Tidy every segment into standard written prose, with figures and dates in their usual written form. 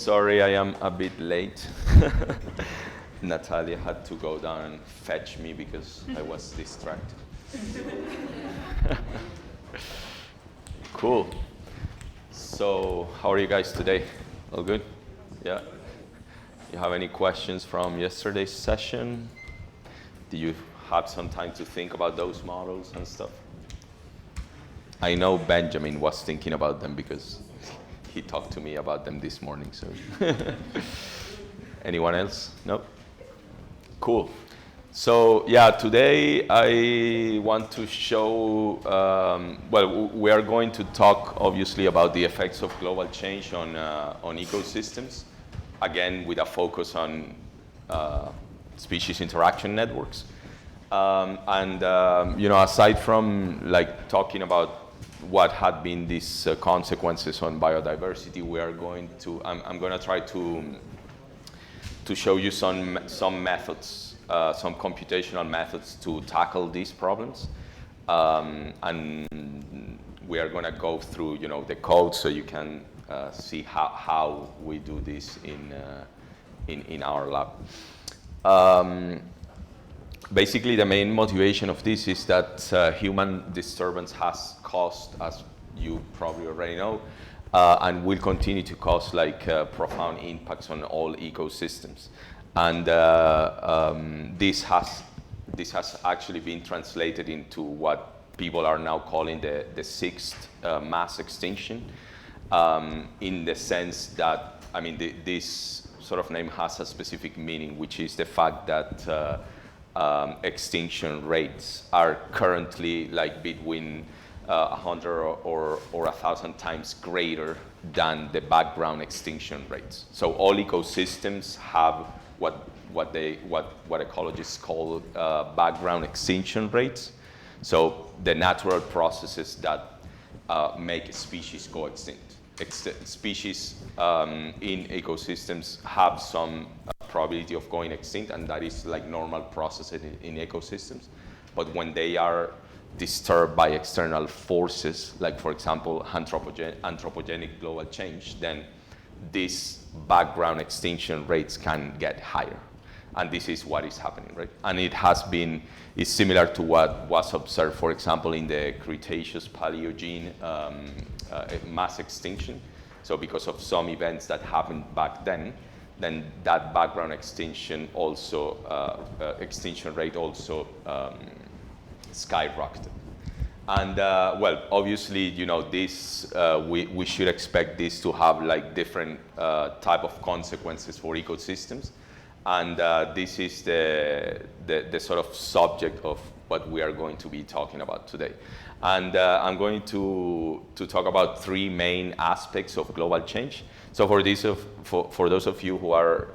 sorry I am a bit late. Natalia had to go down and fetch me because I was distracted. Cool. So, how are you guys today? All good? Yeah? You have any questions from yesterday's session? Do you have some time to think about those models and stuff? I know Benjamin was thinking about them because he talked to me about them this morning, so. Anyone else? No? Cool. So yeah, today I want to show, well, we are going to talk obviously about the effects of global change on ecosystems, again with a focus on species interaction networks. You know, aside from like talking about what had been these consequences on biodiversity, we are going to, I'm going to try to show you some methods, some computational methods to tackle these problems. And we are going to go through, you know, the code so you can see how we do this in our lab. Basically, the main motivation of this is that human disturbance has caused, as you probably already know, and will continue to cause like profound impacts on all ecosystems. And this has actually been translated into what people are now calling the sixth mass extinction, in the sense that, I mean, this sort of name has a specific meaning, which is the fact that extinction rates are currently like between 100 or 1,000 times greater than the background extinction rates. So all ecosystems have what ecologists call background extinction rates. So the natural processes that make species go extinct. Species in ecosystems have some probability of going extinct, and that is like normal processes in ecosystems. But when they are disturbed by external forces, like for example anthropogenic global change, then these background extinction rates can get higher. And this is what is happening, right? And it's similar to what was observed, for example, in the Cretaceous Paleogene mass extinction. So because of some events that happened back then that background extinction also, extinction rate also skyrocketed. And well, obviously, you know, this, we should expect this to have like different type of consequences for ecosystems. And this is the sort of subject of what we are going to be talking about today. And I'm going to talk about three main aspects of global change. So for those of you who are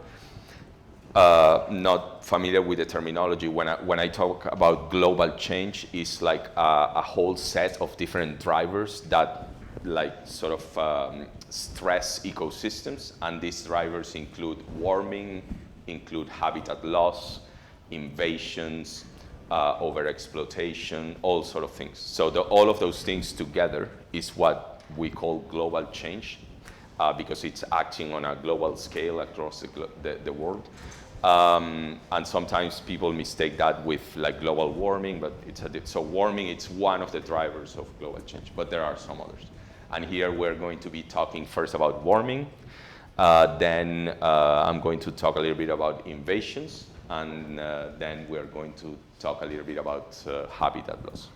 not familiar with the terminology, when I talk about global change, it's like a whole set of different drivers that like sort of stress ecosystems. And these drivers include warming, include habitat loss, invasions, overexploitation, all sort of things. So all of those things together is what we call global change, because it's acting on a global scale across the world. And sometimes people mistake that with like global warming, but so warming, it's one of the drivers of global change, but there are some others. And here we're going to be talking first about warming, then I'm going to talk a little bit about invasions, and then we're going to talk a little bit about habitat loss.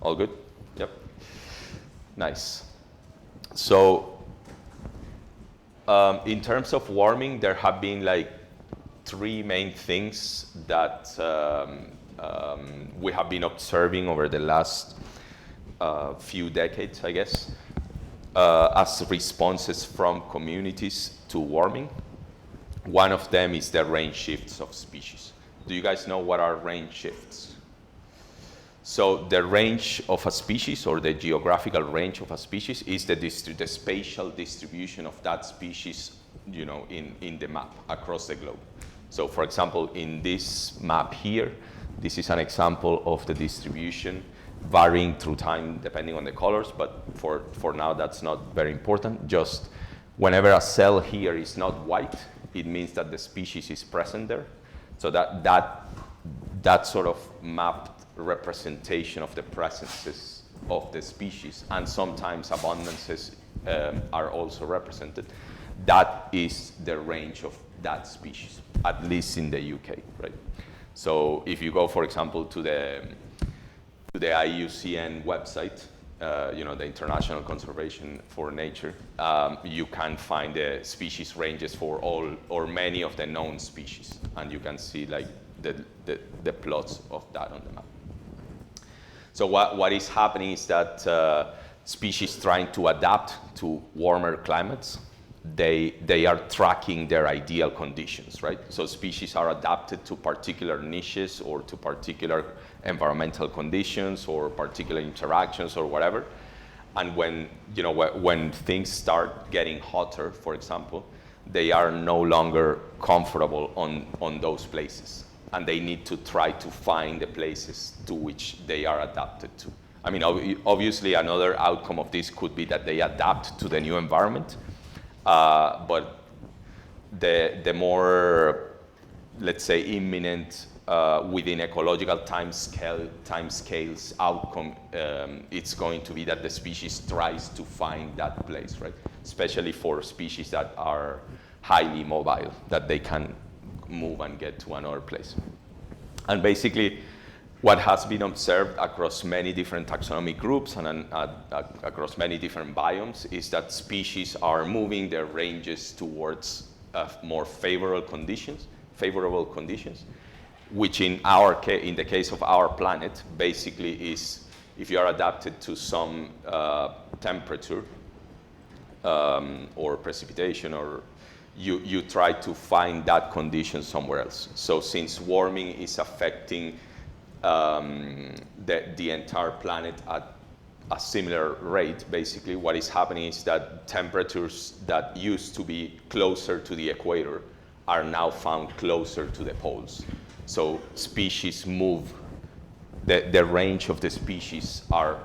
All good? Yep. Nice. So in terms of warming, there have been like three main things that we have been observing over the last few decades, I guess, as responses from communities to warming. One of them is the range shifts of species. Do you guys know what are range shifts? So the range of a species, or the geographical range of a species, is the spatial distribution of that species, you know, in the map across the globe. So for example, in this map here, this is an example of the distribution varying through time depending on the colors, but for now that's not very important. Just whenever a cell here is not white, it means that the species is present there. So that sort of mapped representation of the presences of the species, and sometimes abundances are also represented. That is the range of that species, at least in the UK, right? So if you go, for example, to the IUCN website, the International Conservation for Nature, you can find the species ranges for all or many of the known species, and you can see like the plots of that on the map. So what is happening is that species trying to adapt to warmer climates, they are tracking their ideal conditions, right? So species are adapted to particular niches or to particular environmental conditions or particular interactions or whatever. And when things start getting hotter, for example, they are no longer comfortable on those places. And they need to try to find the places to which they are adapted to. I mean, obviously another outcome of this could be that they adapt to the new environment. But the more, let's say, imminent within ecological timescales outcome, it's going to be that the species tries to find that place, right? Especially for species that are highly mobile, that they can move and get to another place. And basically, what has been observed across many different taxonomic groups and across many different biomes is that species are moving their ranges towards more favorable conditions, which in the case of our planet, basically is if you are adapted to some temperature or precipitation, or you try to find that condition somewhere else. So since warming is affecting the entire planet at a similar rate, basically what is happening is that temperatures that used to be closer to the equator are now found closer to the poles. So species move, the range of the species are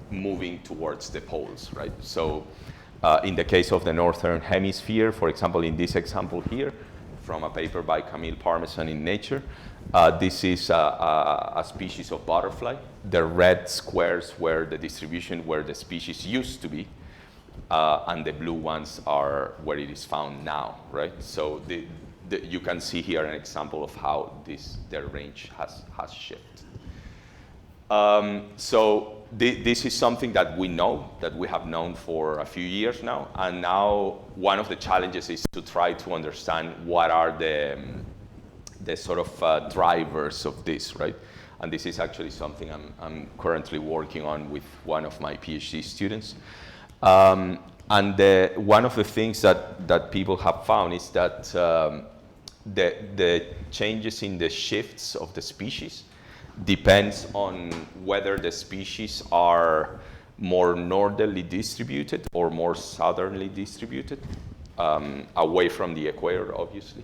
moving towards the poles, right? So in the case of the Northern Hemisphere, for example, in this example here, from a paper by Camille Parmesan in Nature, this is a species of butterfly. The red squares were the distribution where the species used to be, and the blue ones are where it is found now, right? So you can see here an example of how their range has shifted. So this is something that we know, that we have known for a few years now, and now one of the challenges is to try to understand what are the sort of drivers of this, right? And this is actually something I'm currently working on with one of my PhD students. And one of the things that people have found is that the changes in the shifts of the species depends on whether the species are more northerly distributed or more southerly distributed, away from the equator, obviously,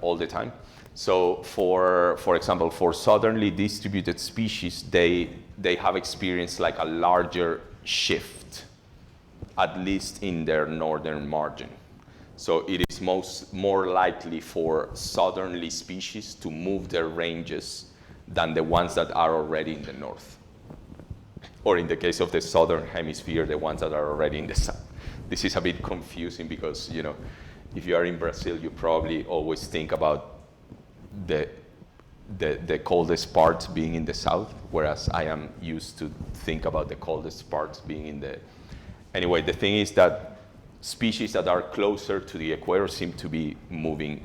all the time. So for example, for southerly distributed species, they have experienced like a larger shift, at least in their northern margin. So it is more likely for southerly species to move their ranges than the ones that are already in the north. Or in the case of the southern hemisphere, the ones that are already in the south. This is a bit confusing because, if you are in Brazil, you probably always think about the coldest parts being in the south, whereas I am used to think about the coldest parts being in the... Anyway, the thing is that species that are closer to the equator seem to be moving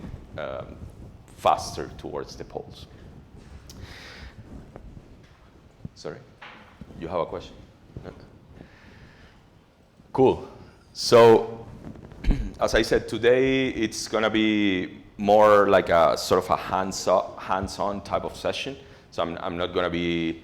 faster towards the poles. Sorry, you have a question? No. Cool. So, as I said, today it's going to be more like a sort of a hands-on type of session. So I'm not going to be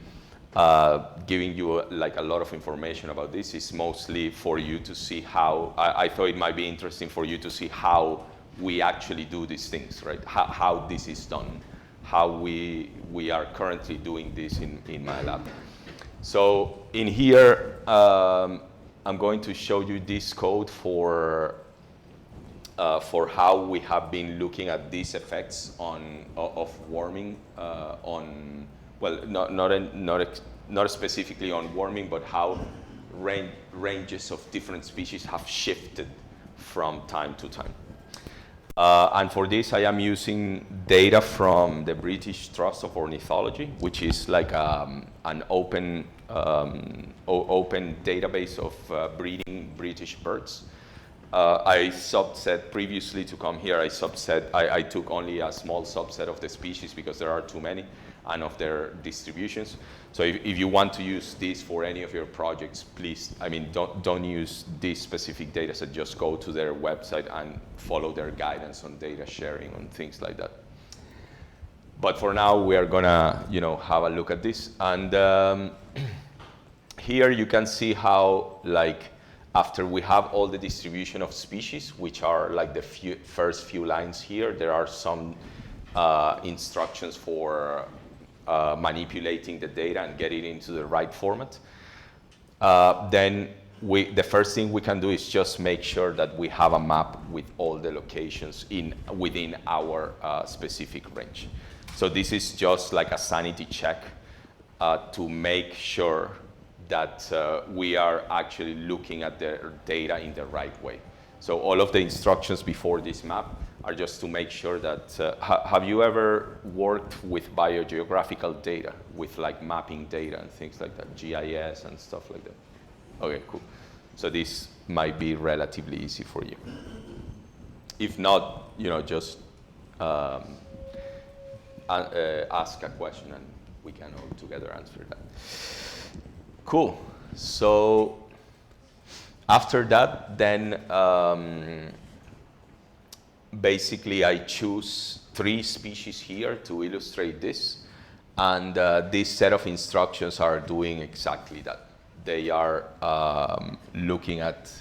giving you like a lot of information about this. It's mostly for you to see how, I thought it might be interesting for you to see how we actually do these things, right? How this is done, how we are currently doing this in my lab. So in here, I'm going to show you this code for for how we have been looking at these effects of warming on, well, not specifically on warming, but how ranges of different species have shifted from time to time. And for this, I am using data from the British Trust of Ornithology, which is like an open database of breeding British birds. I subset previously to come here. I took only a small subset of the species because there are too many, and of their distributions. So if you want to use this for any of your projects, please, I mean, don't use this specific data set. Just go to their website and follow their guidance on data sharing and things like that. But for now, we are gonna, have a look at this. And here you can see how, like, after we have all the distribution of species, which are like the first few lines here, there are some instructions for manipulating the data and get it into the right format. Then the first thing we can do is just make sure that we have a map with all the locations within our specific range. So this is just like a sanity check to make sure that we are actually looking at the data in the right way. So all of the instructions before this map are just to make sure that, have you ever worked with biogeographical data, with like mapping data and things like that, GIS and stuff like that? Okay, cool. So this might be relatively easy for you. If not, just ask a question and we can all together answer that. Cool. So after that, then basically I choose 3 species here to illustrate this. And this set of instructions are doing exactly that. They are looking at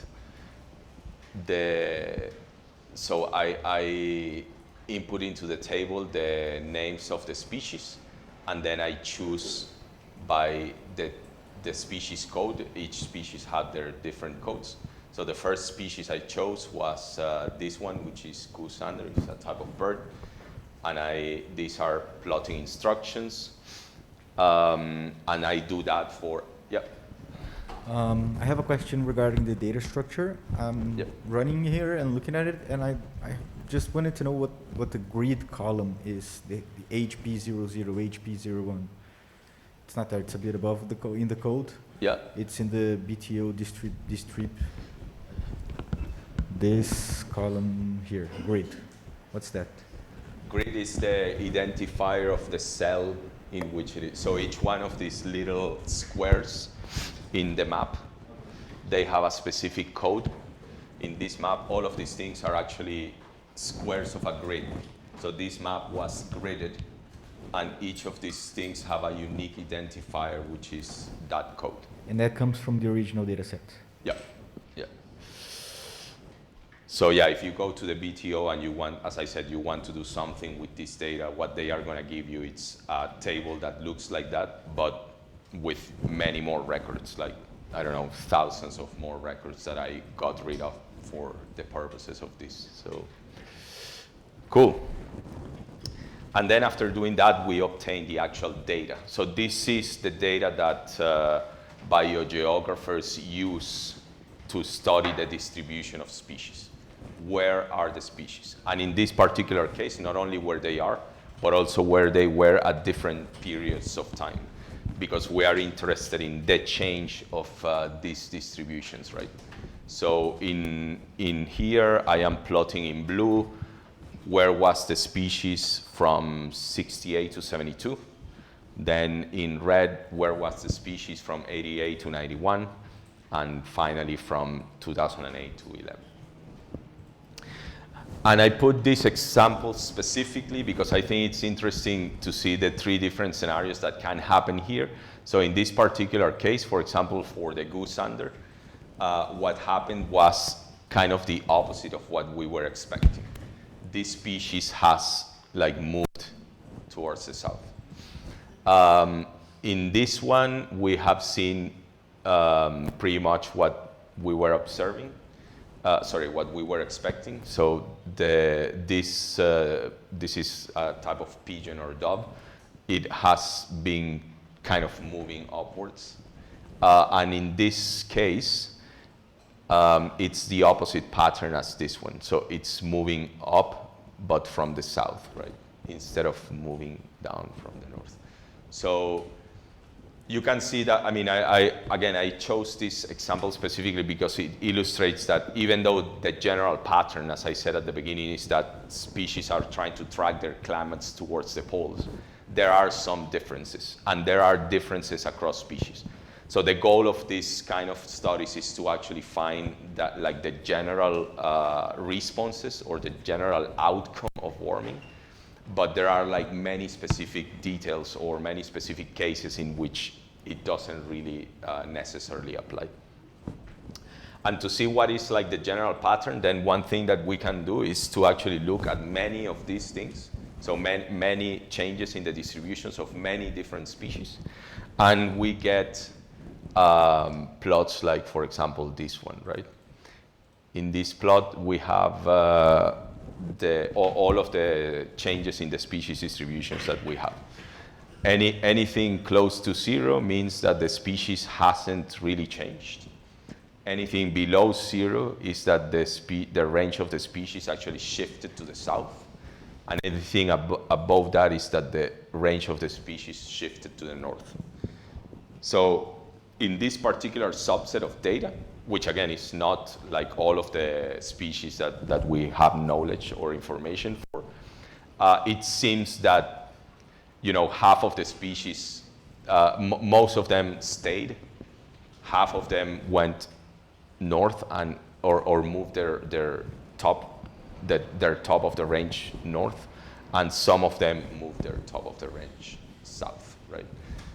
so I input into the table the names of the species, and then I choose by the species code. Each species had their different codes. So the first species I chose was this one, which is goosander. It's a type of bird. And these are plotting instructions. And I do that for, I have a question regarding the data structure. Running here and looking at it, and I just wanted to know what the grid column is, the HP00, HP01. It's not there. It's a bit above in the code. Yeah. It's in the BTO distrib. This column here, grid. What's that? Grid is the identifier of the cell in which it is. So each one of these little squares in the map, they have a specific code. In this map, all of these things are actually squares of a grid. So this map was gridded, and each of these things have a unique identifier, which is that code. And that comes from the original data set? Yeah. So yeah, if you go to the BTO and you want, as I said, you want to do something with this data, what they are going to give you, it's a table that looks like that, but with many more records, like, I don't know, thousands of more records that I got rid of for the purposes of this. So, cool. And then after doing that, we obtain the actual data. So this is the data that biogeographers use to study the distribution of species. Where are the species? And in this particular case, not only where they are, but also where they were at different periods of time, because we are interested in the change of these distributions, right? So in here, I am plotting in blue where was the species from 68 to 72. Then in red, where was the species from 88 to 91. And finally from 2008 to 11. And I put this example specifically because I think it's interesting to see the 3 different scenarios that can happen here. So in this particular case, for example, for the goosander, what happened was kind of the opposite of what we were expecting. This species has like moved towards the south. In this one, we have seen pretty much what we were observing. what we were expecting. So this is a type of pigeon or dove. It has been kind of moving upwards. And in this case, it's the opposite pattern as this one. So it's moving up, but from the south, right? Instead of moving down from the north. So you can see that, I mean, I chose this example specifically because it illustrates that even though the general pattern, as I said at the beginning, is that species are trying to track their climates towards the poles, there are some differences, and there are differences across species. So the goal of this kind of studies is to actually find that, like, the general responses or the general outcome of warming, but there are like many specific details or many specific cases in which it doesn't really necessarily apply. And to see what is like the general pattern, then one thing that we can do is to actually look at many of these things. So many changes in the distributions of many different species. And we get plots like, for example, this one, right? In this plot, we have all of the changes in the species distributions that we have. Anything close to 0 means that the species hasn't really changed. Anything below 0 is that the range of the species actually shifted to the south. And anything above that is that the range of the species shifted to the north. So in this particular subset of data, which again is not like all of the species that we have knowledge or information for, it seems that, you know, half of the species, most of them stayed, half of them went north and or moved their top of the range north, and some of them moved their top of the range south, right?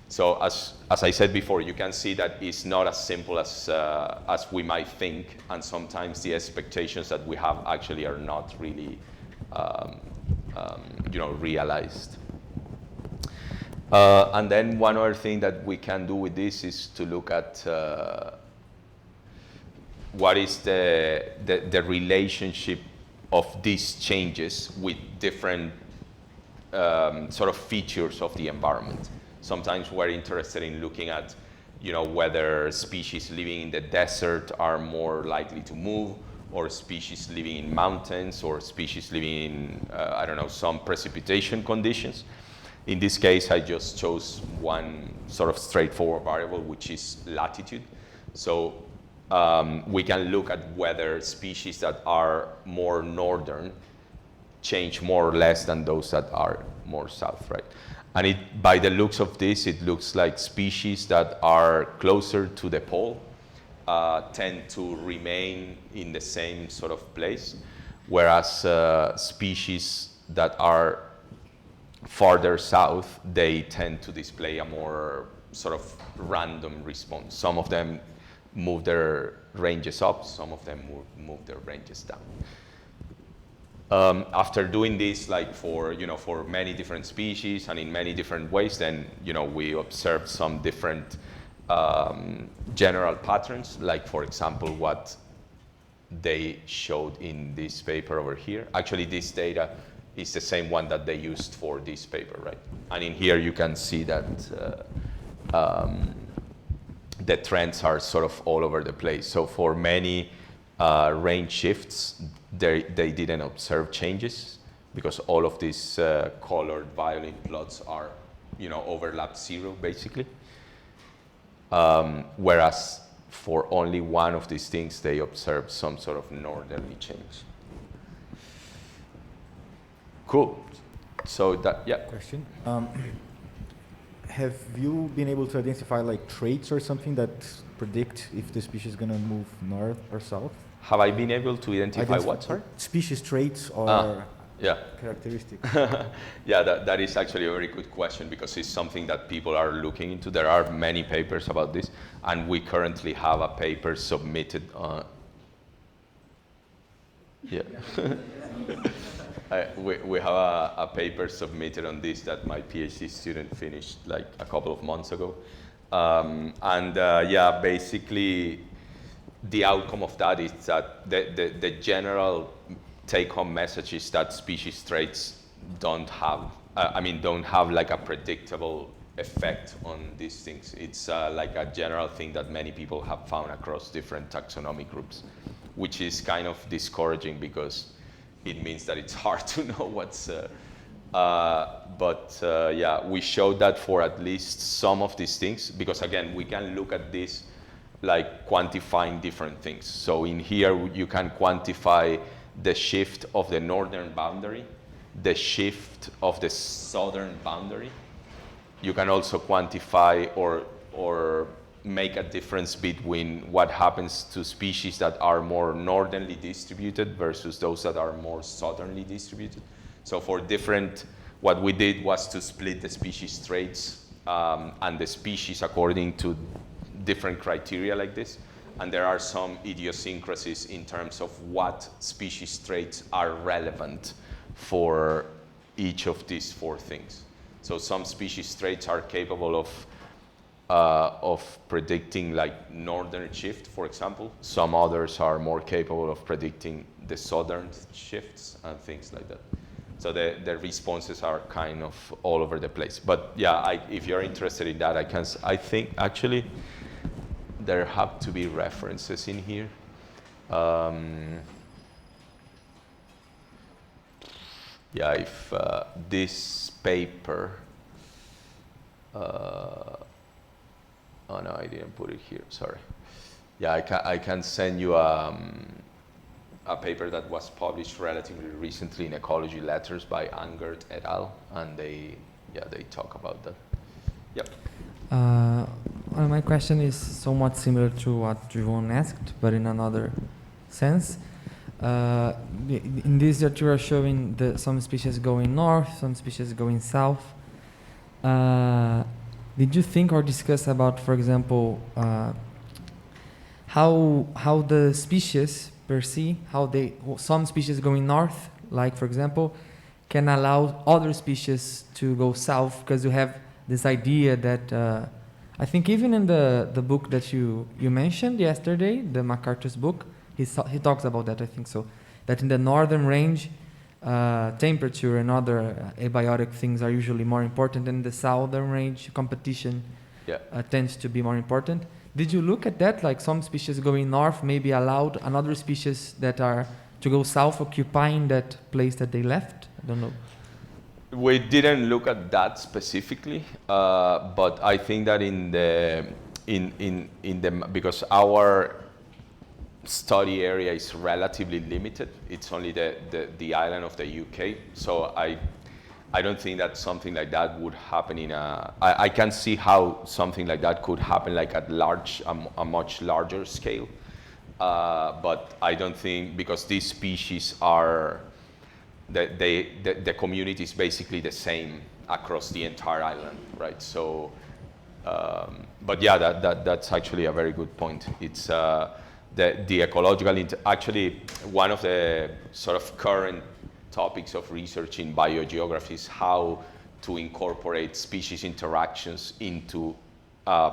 So as I said before, you can see that it's not as simple as we might think, and sometimes the expectations that we have actually are not really, you know, realized. And then one other thing that we can do with this is to look at what is the relationship of these changes with different sort of features of the environment. Sometimes we're interested in looking at, you know, whether species living in the desert are more likely to move, or species living in mountains, or species living in, I don't know, some precipitation conditions. In this case, I just chose one sort of straightforward variable, which is latitude. So we can look at whether species that are more northern change more or less than those that are more south, right? And by the looks of this, it looks like species that are closer to the pole tend to remain in the same sort of place, whereas species that are farther south, they tend to display a more sort of random response. Some of them move their ranges up, some of them move their ranges down. After doing this, like for many different species and in many different ways, then, you know, we observed some different general patterns, like, for example, what they showed in this paper over here. Actually, this data is the same one that they used for this paper, right? And in here you can see that the trends are sort of all over the place. So for many range shifts, they didn't observe changes because all of these colored violet plots are, you know, overlap 0 basically. Whereas for only one of these things, they observed some sort of northerly change. Cool. So that, yeah. Question. Have you been able to identify like traits or something that predict if the species is going to move north or south? Have I been able to identify what, sorry? Species traits or characteristics. Yeah, that is actually a very good question because it's something that people are looking into. There are many papers about this, and we currently have a paper submitted on. Yeah. We have a paper submitted on this that my PhD student finished like a couple of months ago. Yeah, basically the outcome of that is that the general take-home message is that species traits don't have, don't have like a predictable effect on these things. It's like a general thing that many people have found across different taxonomic groups, which is kind of discouraging because it means that it's hard to know what's, yeah, we showed that for at least some of these things, because again, we can look at this like quantifying different things. So in here, you can quantify the shift of the northern boundary, the shift of the southern boundary. You can also quantify or make a difference between what happens to species that are more northernly distributed versus those that are more southerly distributed. So for different, what we did was to split the species traits and the species according to different criteria like this. And there are some idiosyncrasies in terms of what species traits are relevant for each of these four things. So some species traits are capable of predicting like northern shift, for example. Some others are more capable of predicting the southern shifts and things like that. So the responses are kind of all over the place. But yeah, if you're interested in that, I think actually there have to be references in here. Yeah, if this paper, oh no, I didn't put it here, sorry. Yeah, I can send you a paper that was published relatively recently in Ecology Letters by Angert et al. And they talk about that. Yep. Well, my question is somewhat similar to what Juvon asked, but in another sense. In this that you are showing some species going north, some species going south. Did you think or discuss about, for example, how the species per se, some species going north, like for example, can allow other species to go south, because you have this idea that I think even in the book that you mentioned yesterday, the MacArthur's book, he talks about that, I think so, that in the northern range, temperature and other abiotic things are usually more important, and the southern range, competition tends to be more important. Did you look at that, like some species going north maybe allowed another species that are to go south occupying that place that they left? I don't know. We didn't look at that specifically, but I think that because our study area is relatively limited, it's only the island of the UK, so I don't think that something like that would happen I can see how something like that could happen like at a much larger scale, but I don't think, because these species are, the community is basically the same across the entire island, right? So, but yeah, that's actually a very good point. It's the ecological, actually one of the sort of current topics of research in biogeography is how to incorporate species interactions into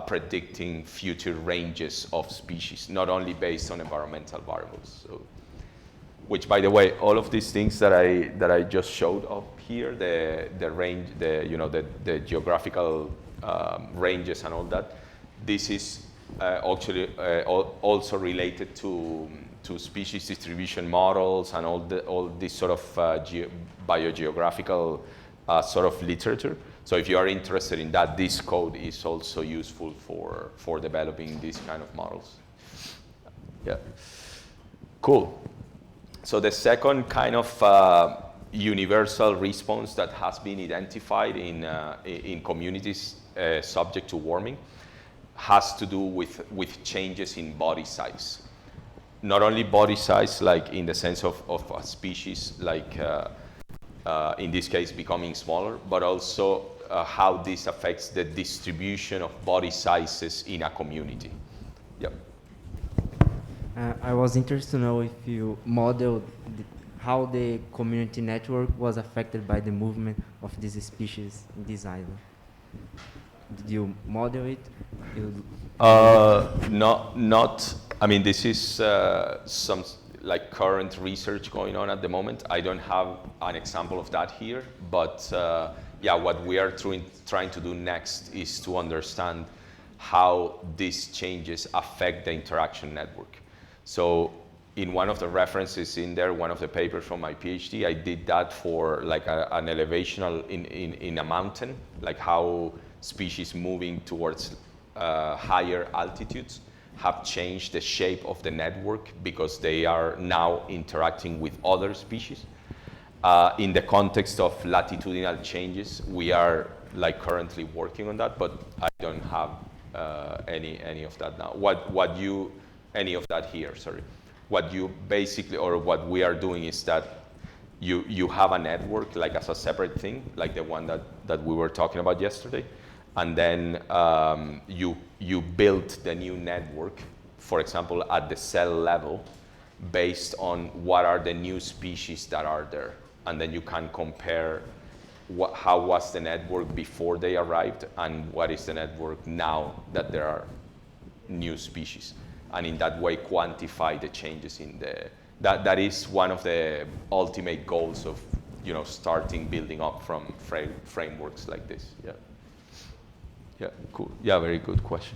predicting future ranges of species, not only based on environmental variables. So, which, by the way, all of these things that I just showed up here, the range, the geographical ranges and all that, this is actually also related to species distribution models and all this sort of biogeographical sort of literature. So if you are interested in that, this code is also useful for developing these kind of models. Yeah, cool. So the second kind of universal response that has been identified in communities subject to warming has to do with changes in body size. Not only body size, like in the sense of a species, like in this case becoming smaller, but also how this affects the distribution of body sizes in a community. Yep. I was interested to know if you modeled how the community network was affected by the movement of these species in this island. Did you model it? Not I mean, this is some like current research going on at the moment. I don't have an example of that here, but yeah, what we are trying to do next is to understand how these changes affect the interaction network. So in one of the references in there, one of the papers from my PhD, I did that for like an elevational in a mountain, like how species moving towards higher altitudes have changed the shape of the network because they are now interacting with other species. In the context of latitudinal changes, we are like currently working on that, but I don't have any of that now. Any of that here, sorry. What you basically, or what we are doing is that you have a network like as a separate thing, like the one that we were talking about yesterday, and then you build the new network, for example, at the cell level, based on what are the new species that are there. And then you can compare how was the network before they arrived and what is the network now that there are new species. And in that way, quantify the changes in the, that is one of the ultimate goals of, you know, starting building up from frameworks like this. Yeah. Yeah, cool. Yeah, very good question.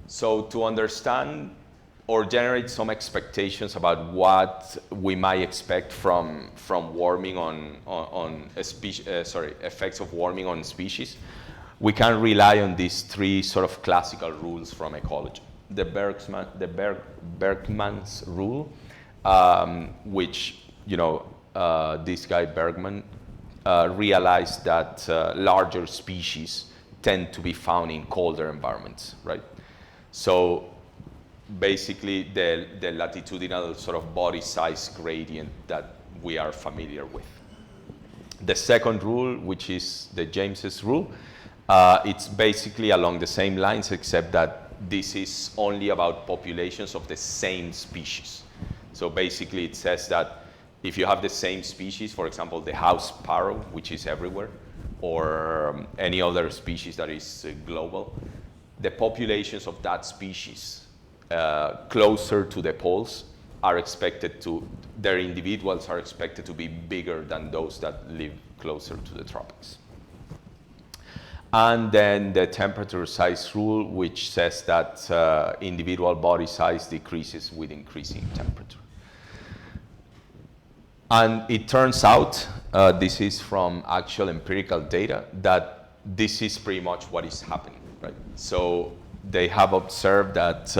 So to understand or generate some expectations about what we might expect from warming on a species, effects of warming on species, we can rely on these three sort of classical rules from ecology. The Bergman's rule, which, you know, this guy Bergman realized that larger species tend to be found in colder environments, right? So basically the latitudinal sort of body size gradient that we are familiar with. The second rule, which is the James's rule, it's basically along the same lines, except that this is only about populations of the same species. So basically it says that if you have the same species, for example, the house sparrow, which is everywhere, or any other species that is global, the populations of that species closer to the poles are expected to, their individuals are expected to be bigger than those that live closer to the tropics. And then the temperature size rule, which says that individual body size decreases with increasing temperature. And it turns out, this is from actual empirical data, that this is pretty much what is happening, right? So they have observed that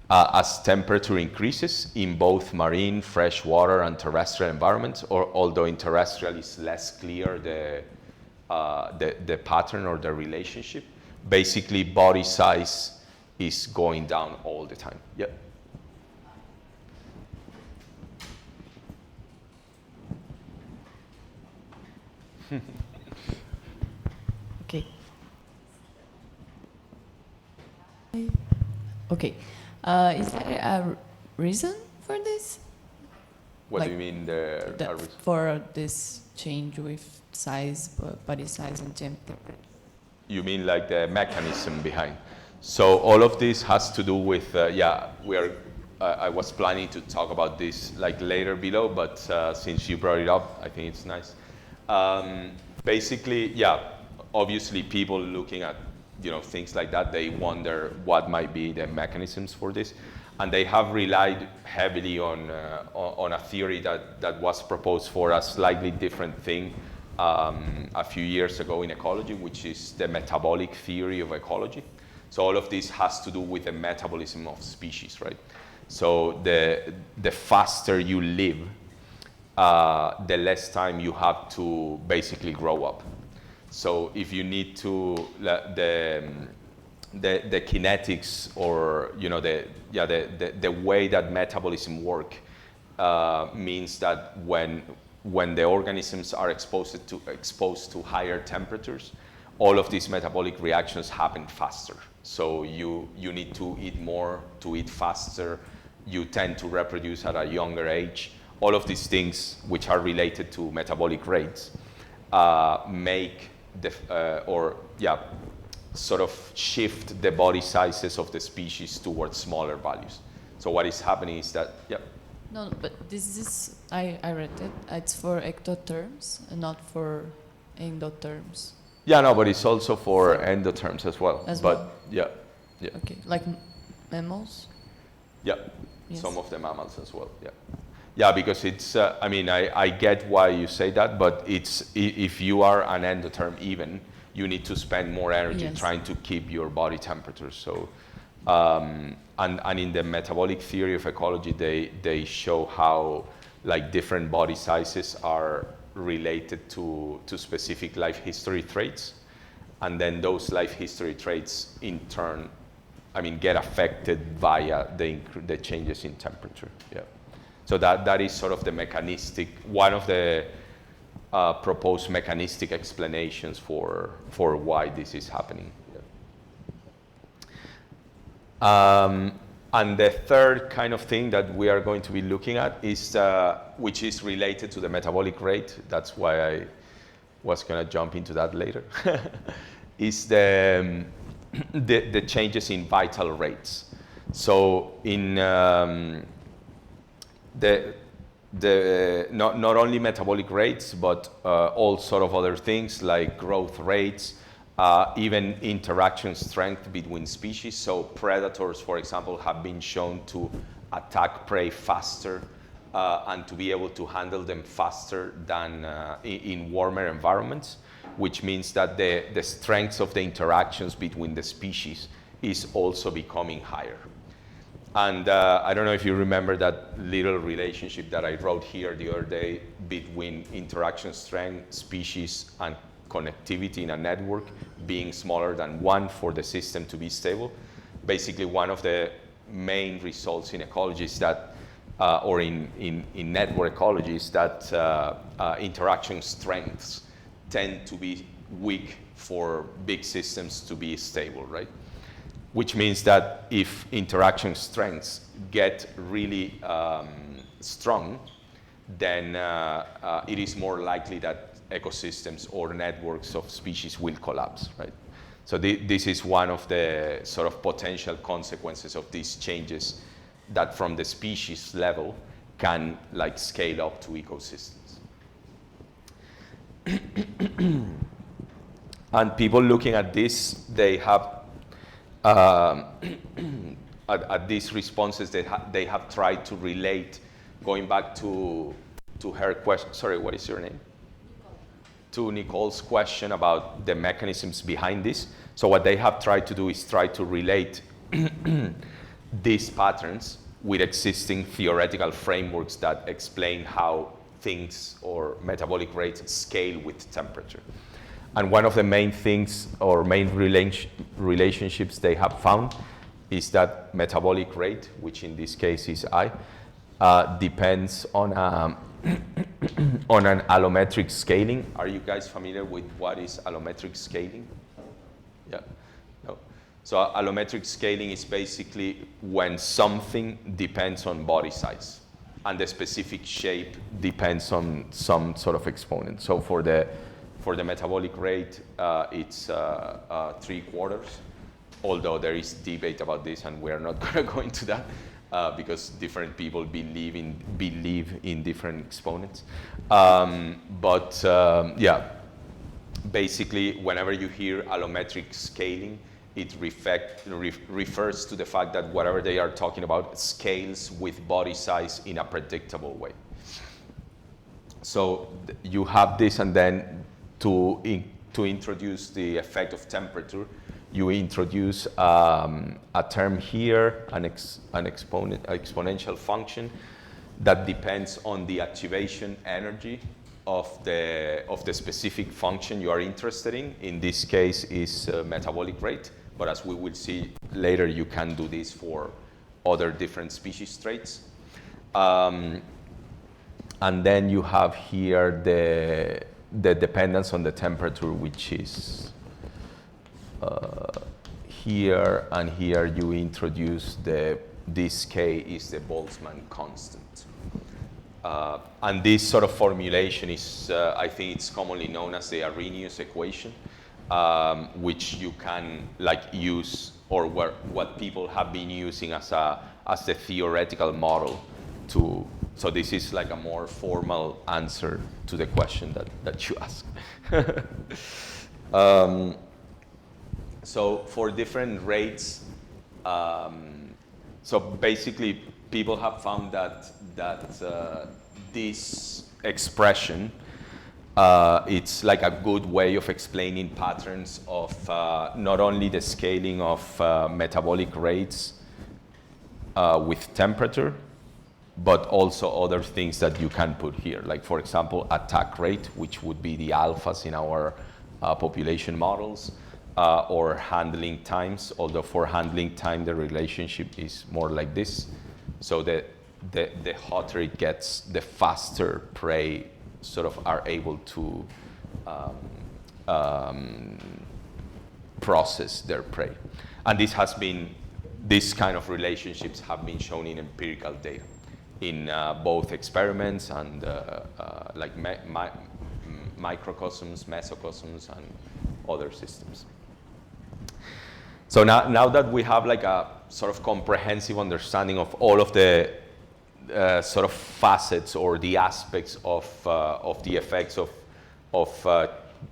as temperature increases in both marine, freshwater, and terrestrial environments, or although in terrestrial is less clear the pattern or the relationship, basically body size is going down all the time. Yep. Okay. Okay. Is there a reason for this? What do you mean for this change with size, body size and temperature? You mean like the mechanism behind? So all of this has to do with, yeah, I was planning to talk about this like later below, but since you brought it up, I think it's nice. Basically, yeah, obviously people looking at, you know, things like that, they wonder what might be the mechanisms for this. And they have relied heavily on a theory that was proposed for a slightly different thing a few years ago in ecology, which is the metabolic theory of ecology. So all of this has to do with the metabolism of species, right? So the faster you live, the less time you have to basically grow up. So if you need to, the kinetics, or, you know, the way that metabolism work means that when the organisms are exposed to higher temperatures, all of these metabolic reactions happen faster. So you need to eat more, to eat faster. You tend to reproduce at a younger age. All of these things, which are related to metabolic rates, make sort of shift the body sizes of the species towards smaller values. So what is happening is that, yeah. No, but this is, I read it, it's for ectotherms and not for endotherms. Yeah, no, but it's also for endotherms as well. Yeah. Okay, like mammals? Yeah, Yes. some of the mammals as well, yeah. Yeah, because it's, I mean, I get why you say that, but it's, if you are an endotherm even, you need to spend more energy trying to keep your body temperature. So, and in the metabolic theory of ecology, they show how like different body sizes are related to specific life history traits. And then those life history traits in turn, I mean, get affected via the changes in temperature, yeah. So that is sort of the mechanistic, one of the proposed mechanistic explanations for why this is happening. Yeah. And the third kind of thing that we are going to be looking at is, which is related to the metabolic rate. That's why I was going to jump into that later. Is the changes in vital rates. So in not only metabolic rates, but all sort of other things like growth rates, even interaction strength between species. So predators, for example, have been shown to attack prey faster and to be able to handle them faster than in warmer environments, which means that the strength of the interactions between the species is also becoming higher. And I don't know if you remember that little relationship that I wrote here the other day between interaction strength, species, and connectivity in a network being smaller than 1 for the system to be stable. Basically, one of the main results in ecology is that, or in network ecology, is that interaction strengths tend to be weak for big systems to be stable, right? Which means that if interaction strengths get really strong, then it is more likely that ecosystems or networks of species will collapse, right? So this is one of the sort of potential consequences of these changes that from the species level can like scale up to ecosystems. And people looking at this, they have at these responses, they have tried to relate, going back to her question. Sorry, what is your name? To Nicole's question about the mechanisms behind this. So what they have tried to do is try to relate these patterns with existing theoretical frameworks that explain how things or metabolic rates scale with temperature. And one of the main things or main relationships they have found is that metabolic rate, which in this case is I, depends on on an allometric scaling. Are you guys familiar with what is allometric scaling? Yeah. No. So allometric scaling is basically when something depends on body size and the specific shape depends on some sort of exponent. So for the metabolic rate, it's 3/4, although there is debate about this, and we're not going to go into that because different people believe in different exponents. Yeah, basically, whenever you hear allometric scaling, it refers to the fact that whatever they are talking about scales with body size in a predictable way. So you have this, and then to introduce the effect of temperature, you introduce a term here, an exponential function that depends on the activation energy of the specific function you are interested in. In this case is metabolic rate, but as we will see later, you can do this for other different species traits. And then you have here the dependence on the temperature, which is here, and here you introduce this K is the Boltzmann constant. And this sort of formulation is, I think it's commonly known as the Arrhenius Equation. which you can like use, or what people have been using as a theoretical model to. So this is like a more formal answer to the question that you asked. So for different rates, so basically people have found that this expression, it's like a good way of explaining patterns of not only the scaling of metabolic rates with temperature, but also other things that you can put here. Like for example, attack rate, which would be the alphas in our population models, or handling times, although for handling time, the relationship is more like this. So the hotter it gets, the faster prey sort of are able to process their prey. And this kind of relationships have been shown in empirical data in both experiments and like microcosms, mesocosms, and other systems. So now that we have like a sort of comprehensive understanding of all of the sort of facets or the aspects of the effects of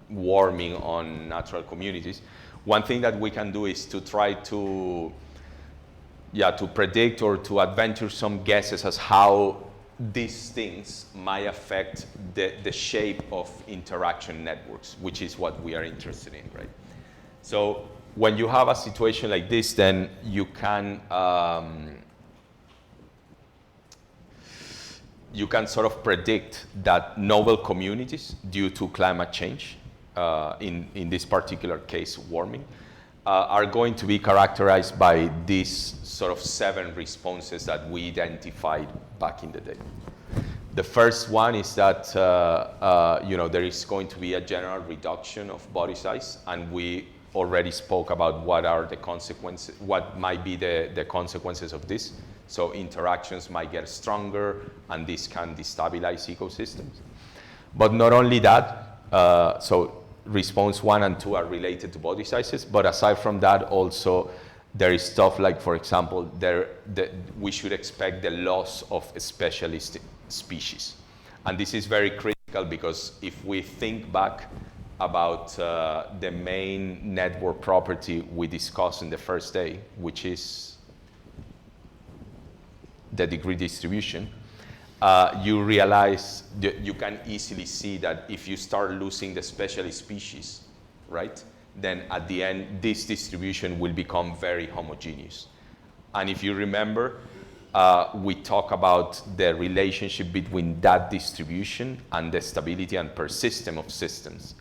warming on natural communities, one thing that we can do is to try to predict or to adventure some guesses as how these things might affect the shape of interaction networks, which is what we are interested in, right? So when you have a situation like this, then you can sort of predict that novel communities, due to climate change, in this particular case, warming, are going to be characterized by these sort of 7 responses that we identified back in the day. The first one is that there is going to be a general reduction of body size, and we already spoke about what are the consequences, what might be the consequences of this. So interactions might get stronger, and this can destabilize ecosystems. But not only that, so response 1 and 2 are related to body sizes, but aside from that, also there is stuff like, for example, we should expect the loss of specialist species. And this is very critical because if we think back about the main network property we discussed in the first day, which is the degree distribution, you realize that you can easily see that if you start losing the specialist species, right, then at the end, this distribution will become very homogeneous. And if you remember, we talk about the relationship between that distribution and the stability and persistence of systems.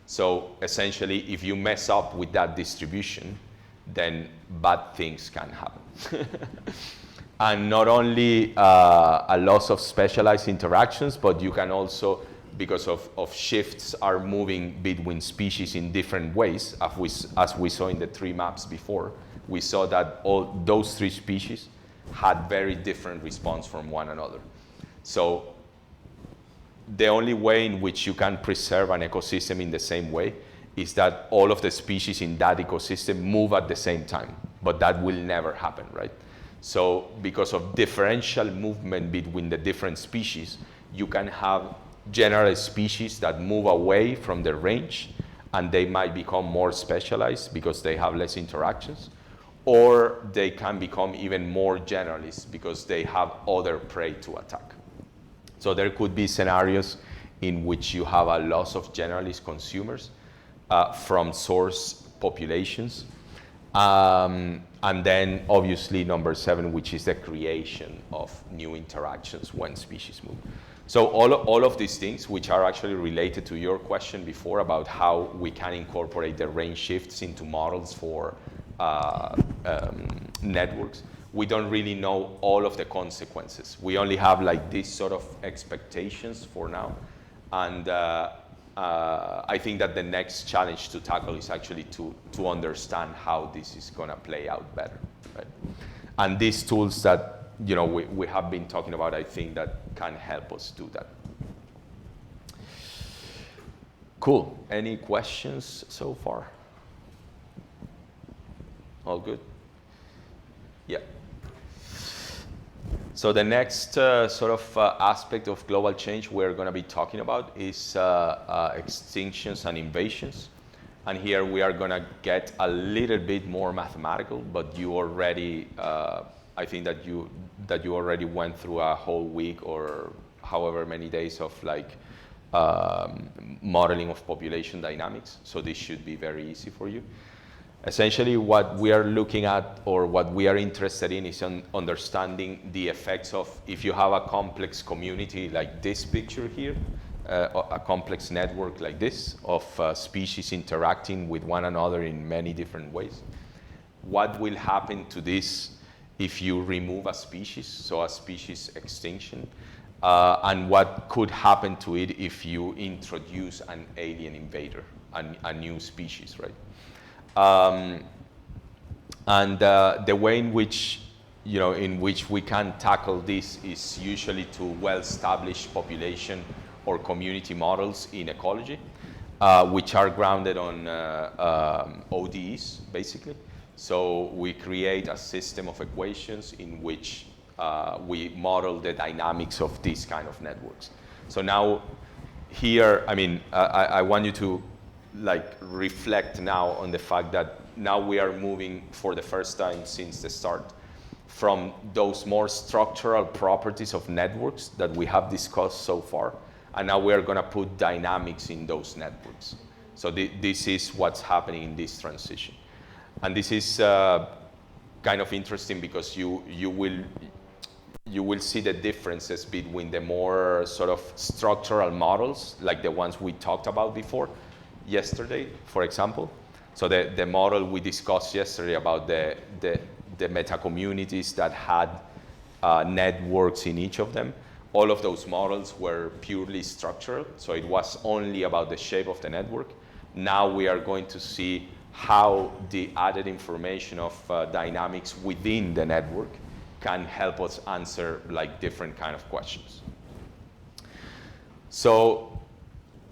So essentially, if you mess up with that distribution, then bad things can happen. And not only a loss of specialized interactions, but you can also, because of shifts are moving between species in different ways, as we saw in the 3 maps before, we saw that all those 3 species had very different response from one another. So the only way in which you can preserve an ecosystem in the same way is that all of the species in that ecosystem move at the same time, but that will never happen, right? So because of differential movement between the different species, you can have general species that move away from the range, and they might become more specialized because they have less interactions, or they can become even more generalist because they have other prey to attack. So there could be scenarios in which you have a loss of generalist consumers from source populations. And then obviously number 7, which is the creation of new interactions when species move. So all of these things, which are actually related to your question before about how we can incorporate the range shifts into models for networks, we don't really know all of the consequences. We only have like these sort of expectations for now. And I think that the next challenge to tackle is actually to understand how this is going to play out better, right? And these tools that we have been talking about, I think that can help us do that. Cool. Any questions so far? All good? Yeah. So the next aspect of global change we're going to be talking about is extinctions and invasions. And here we are going to get a little bit more mathematical, but you already, I think that you already went through a whole week or however many days of modeling of population dynamics. So this should be very easy for you. Essentially, what we are looking at, or what we are interested in, is understanding the effects of, if you have a complex community like this picture here, a complex network like this of species interacting with one another in many different ways. What will happen to this if you remove a species, so a species extinction, and what could happen to it if you introduce an alien invader, a new species, right? The way in which we can tackle this is usually to well-established population or community models in ecology, which are grounded on ODEs, basically. So we create a system of equations in which we model the dynamics of these kind of networks. So now here, I want you to reflect now on the fact that now we are moving for the first time since the start from those more structural properties of networks that we have discussed so far, and now we are going to put dynamics in those networks. So this is what's happening in this transition. And this is kind of interesting because you will see the differences between the more sort of structural models, like the ones we talked about before, yesterday, for example. So the model we discussed yesterday about the meta-communities that had networks in each of them, all of those models were purely structural, so it was only about the shape of the network. Now we are going to see how the added information of dynamics within the network can help us answer different kind of questions. So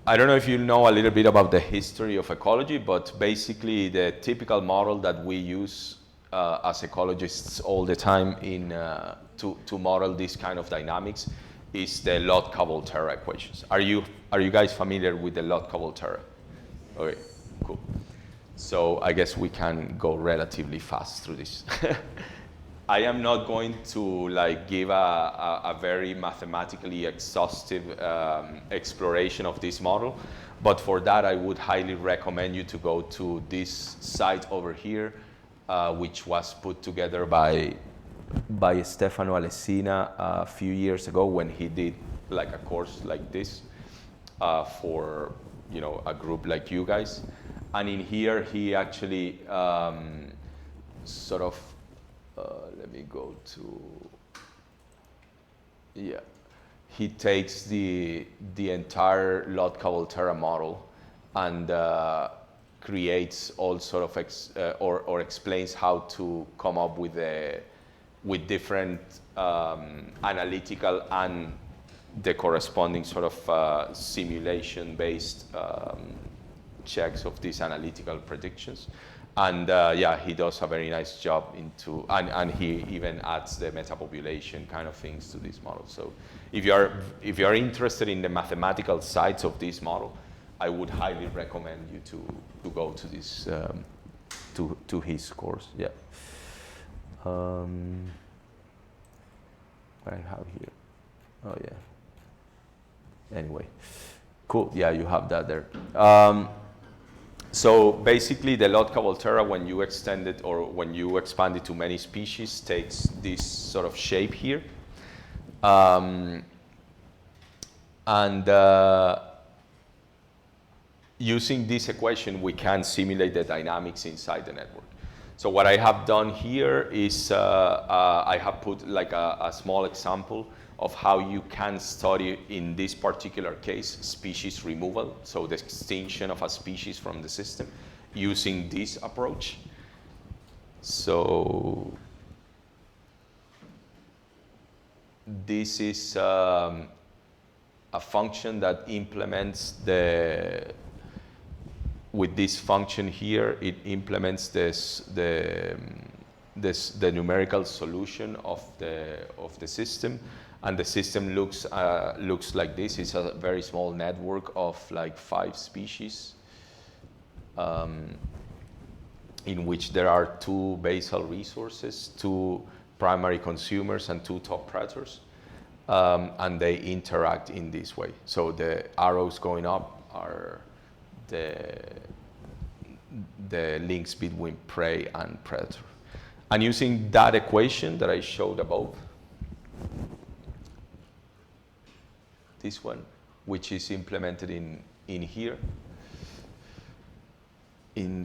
I don't know if you know a little bit about the history of ecology, but basically the typical model that we use as ecologists all the time to model this kind of dynamics is the Lotka-Volterra equations. Are you guys familiar with the Lotka-Volterra? Okay, cool. So I guess we can go relatively fast through this. I am not going to give a very mathematically exhaustive exploration of this model, but for that I would highly recommend you to go to this site over here, which was put together by Stefano Alessina a few years ago when he did a course like this for a group like you guys. And in here he actually let me go to, he takes the entire Lotka-Volterra model and creates all sort of or explains how to come up with different analytical and the corresponding sort of simulation-based checks of these analytical predictions. And he does a very nice job and he even adds the metapopulation kind of things to this model. So if you are interested in the mathematical sides of this model, I would highly recommend you to go to this to his course. Yeah. What I have here. Oh yeah. Anyway, cool. Yeah, you have that there. So basically, the Lotka-Volterra, when you extend it or when you expand it to many species, takes this sort of shape here. Using this equation, we can simulate the dynamics inside the network. So what I have done here is I have put a small example of how you can study, in this particular case, species removal, so the extinction of a species from the system, using this approach. So this is a function that implements the with this function here, it implements the numerical solution of the system, and the system looks like this. It's a very small network of like 5 species, in which there are 2 basal resources, 2 primary consumers, and 2 top predators, and they interact in this way. So the arrows going up are the links between prey and predator. And using that equation that I showed above, this one, which is implemented in here, in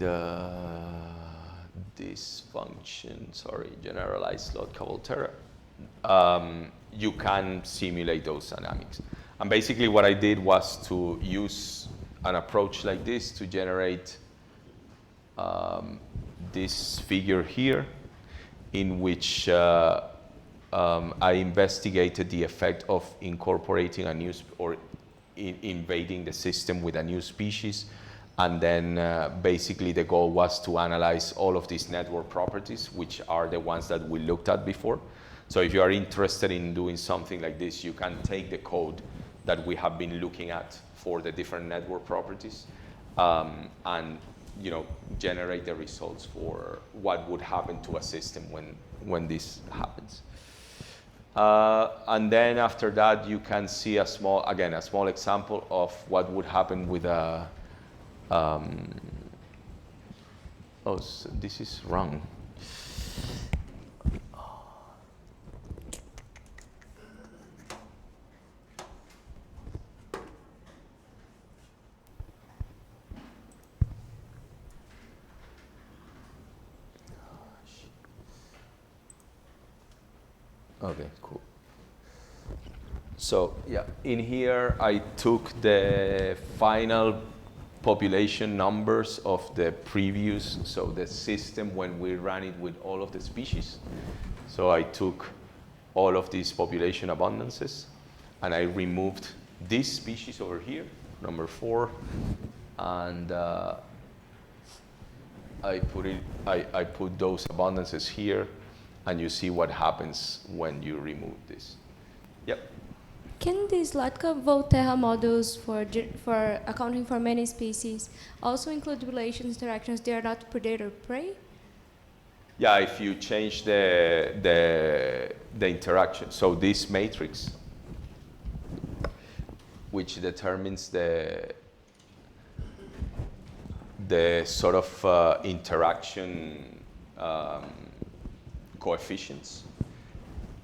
this function, sorry, generalized slot Volterra, you can simulate those dynamics. And basically what I did was to use an approach like this to generate this figure here, in which I investigated the effect of incorporating a new or invading the system with a new species. And then basically the goal was to analyze all of these network properties, which are the ones that we looked at before. So if you are interested in doing something like this, you can take the code that we have been looking at for the different network properties, and generate the results for what would happen to a system when this happens. And then after that, you can see a small example of what would happen with a so this is wrong. Okay, cool. So yeah, in here I took the final population numbers of the previous, so the system when we ran it with all of the species. So I took all of these population abundances, and I removed this species over here, number 4, and I put those abundances here, and you see what happens when you remove this. Yep. Can these Latka-Volterra models for accounting for many species also include relations, interactions they are not predator-prey? Yeah, if you change the interaction. So this matrix, which determines the sort of interaction coefficients,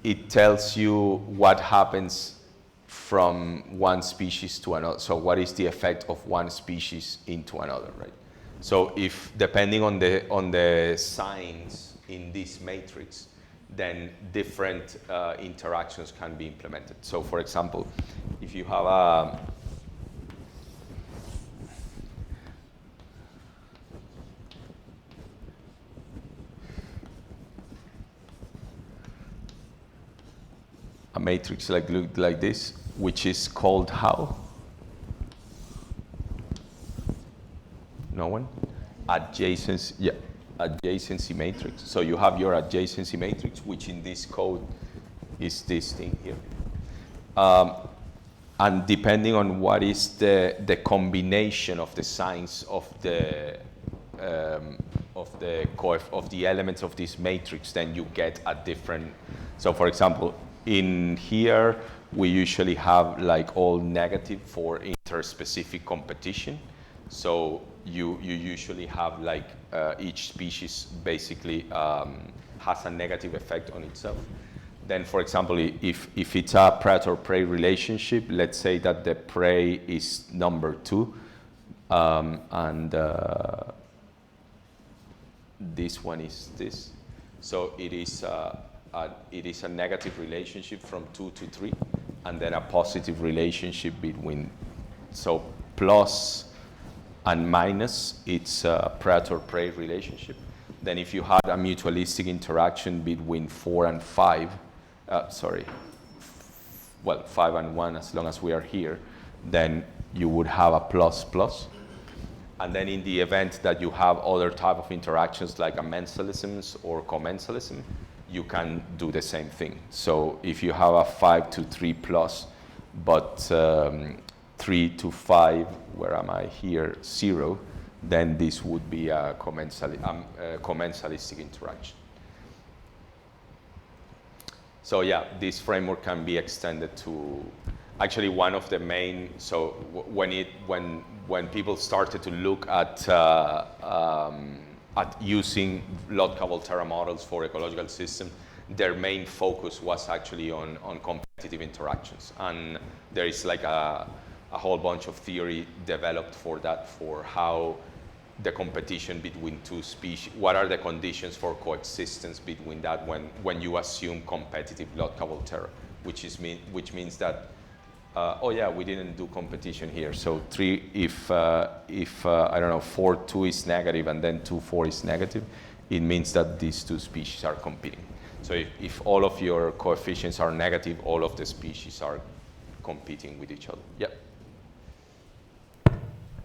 it tells you what happens from one species to another. So what is the effect of one species into another, right? So if depending on the signs in this matrix, then different interactions can be implemented. So for example, if you have a matrix like this, which is called how? No one? Adjacency, yeah, adjacency matrix. So you have your adjacency matrix, which in this code is this thing here. And depending on what is the combination of the signs of the elements of this matrix, then you get a different. So for example, in here, we usually have like all negative for interspecific competition. So you usually have like each species basically has a negative effect on itself. Then, for example, if it's a predator-prey relationship, let's say that the prey is number 2, and this one is this. So it is a negative relationship from 2 to 3, and then a positive relationship between, so plus and minus, it's a predator-prey relationship. Then if you had a mutualistic interaction between 4 and 5, 5 and 1, as long as we are here, then you would have a plus plus. And then in the event that you have other type of interactions like amensalisms or commensalism, you can do the same thing. So if you have a 5 to 3 plus, but 3 to 5, where am I here, 0, then this would be a commensalistic interaction. So yeah, this framework can be extended to, actually one of the main, so when people started to look at using Lotka-Volterra models for ecological systems, their main focus was actually on competitive interactions. And there is like a whole bunch of theory developed for that, for how the competition between two species, what are the conditions for coexistence between that when you assume competitive Lotka-Volterra, which means that oh yeah, we didn't do competition here. So if I don't know, 4,2 is negative and then 2,4 is negative, it means that these two species are competing. So if all of your coefficients are negative, all of the species are competing with each other. Yeah.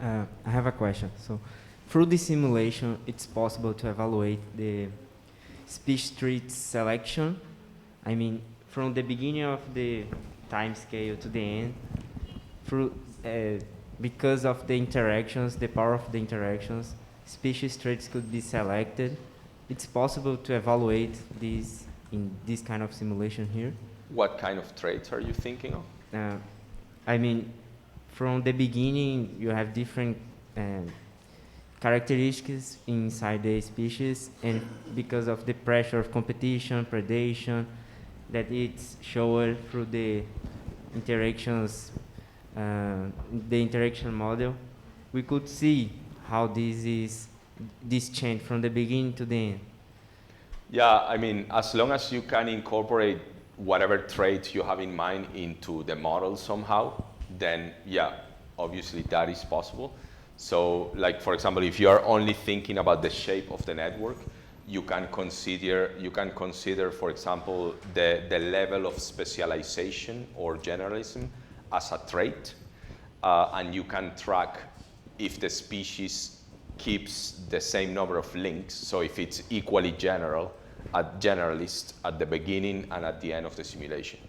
I have a question. So through this simulation, it's possible to evaluate the species tree selection. I mean, from the beginning of the time scale to the end, through because of the interactions, the power of the interactions, species traits could be selected. It's possible to evaluate this in this kind of simulation here. What kind of traits are you thinking of? I mean, from the beginning, you have different characteristics inside the species, and because of the pressure of competition, predation, that it's shown through the interactions, the interaction model, we could see how this change from the beginning to the end. Yeah, I mean, as long as you can incorporate whatever traits you have in mind into the model somehow, then yeah, obviously that is possible. So like, for example, if you are only thinking about the shape of the network, you can consider, for example, the level of specialization or generalism as a trait, and you can track if the species keeps the same number of links. So if it's equally generalist at the beginning and at the end of the simulation.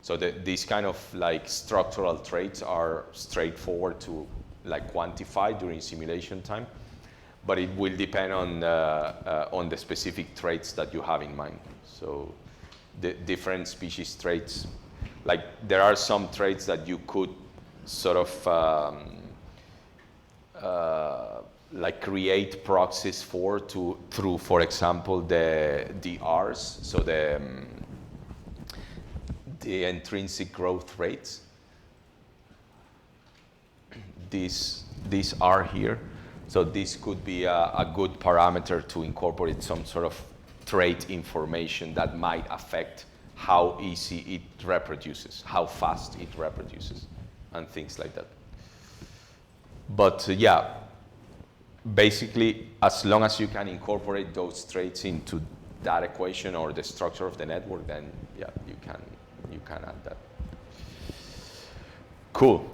So these kind of like structural traits are straightforward to like quantify during simulation time, but it will depend on the specific traits that you have in mind. So the different species traits, like there are some traits that you could sort of like create proxies through, for example, the R's, so the intrinsic growth rates. These are here. So this could be a good parameter to incorporate some sort of trait information that might affect how easy it reproduces, how fast it reproduces, and things like that. But yeah, basically, as long as you can incorporate those traits into that equation or the structure of the network, then yeah, you can add that. Cool.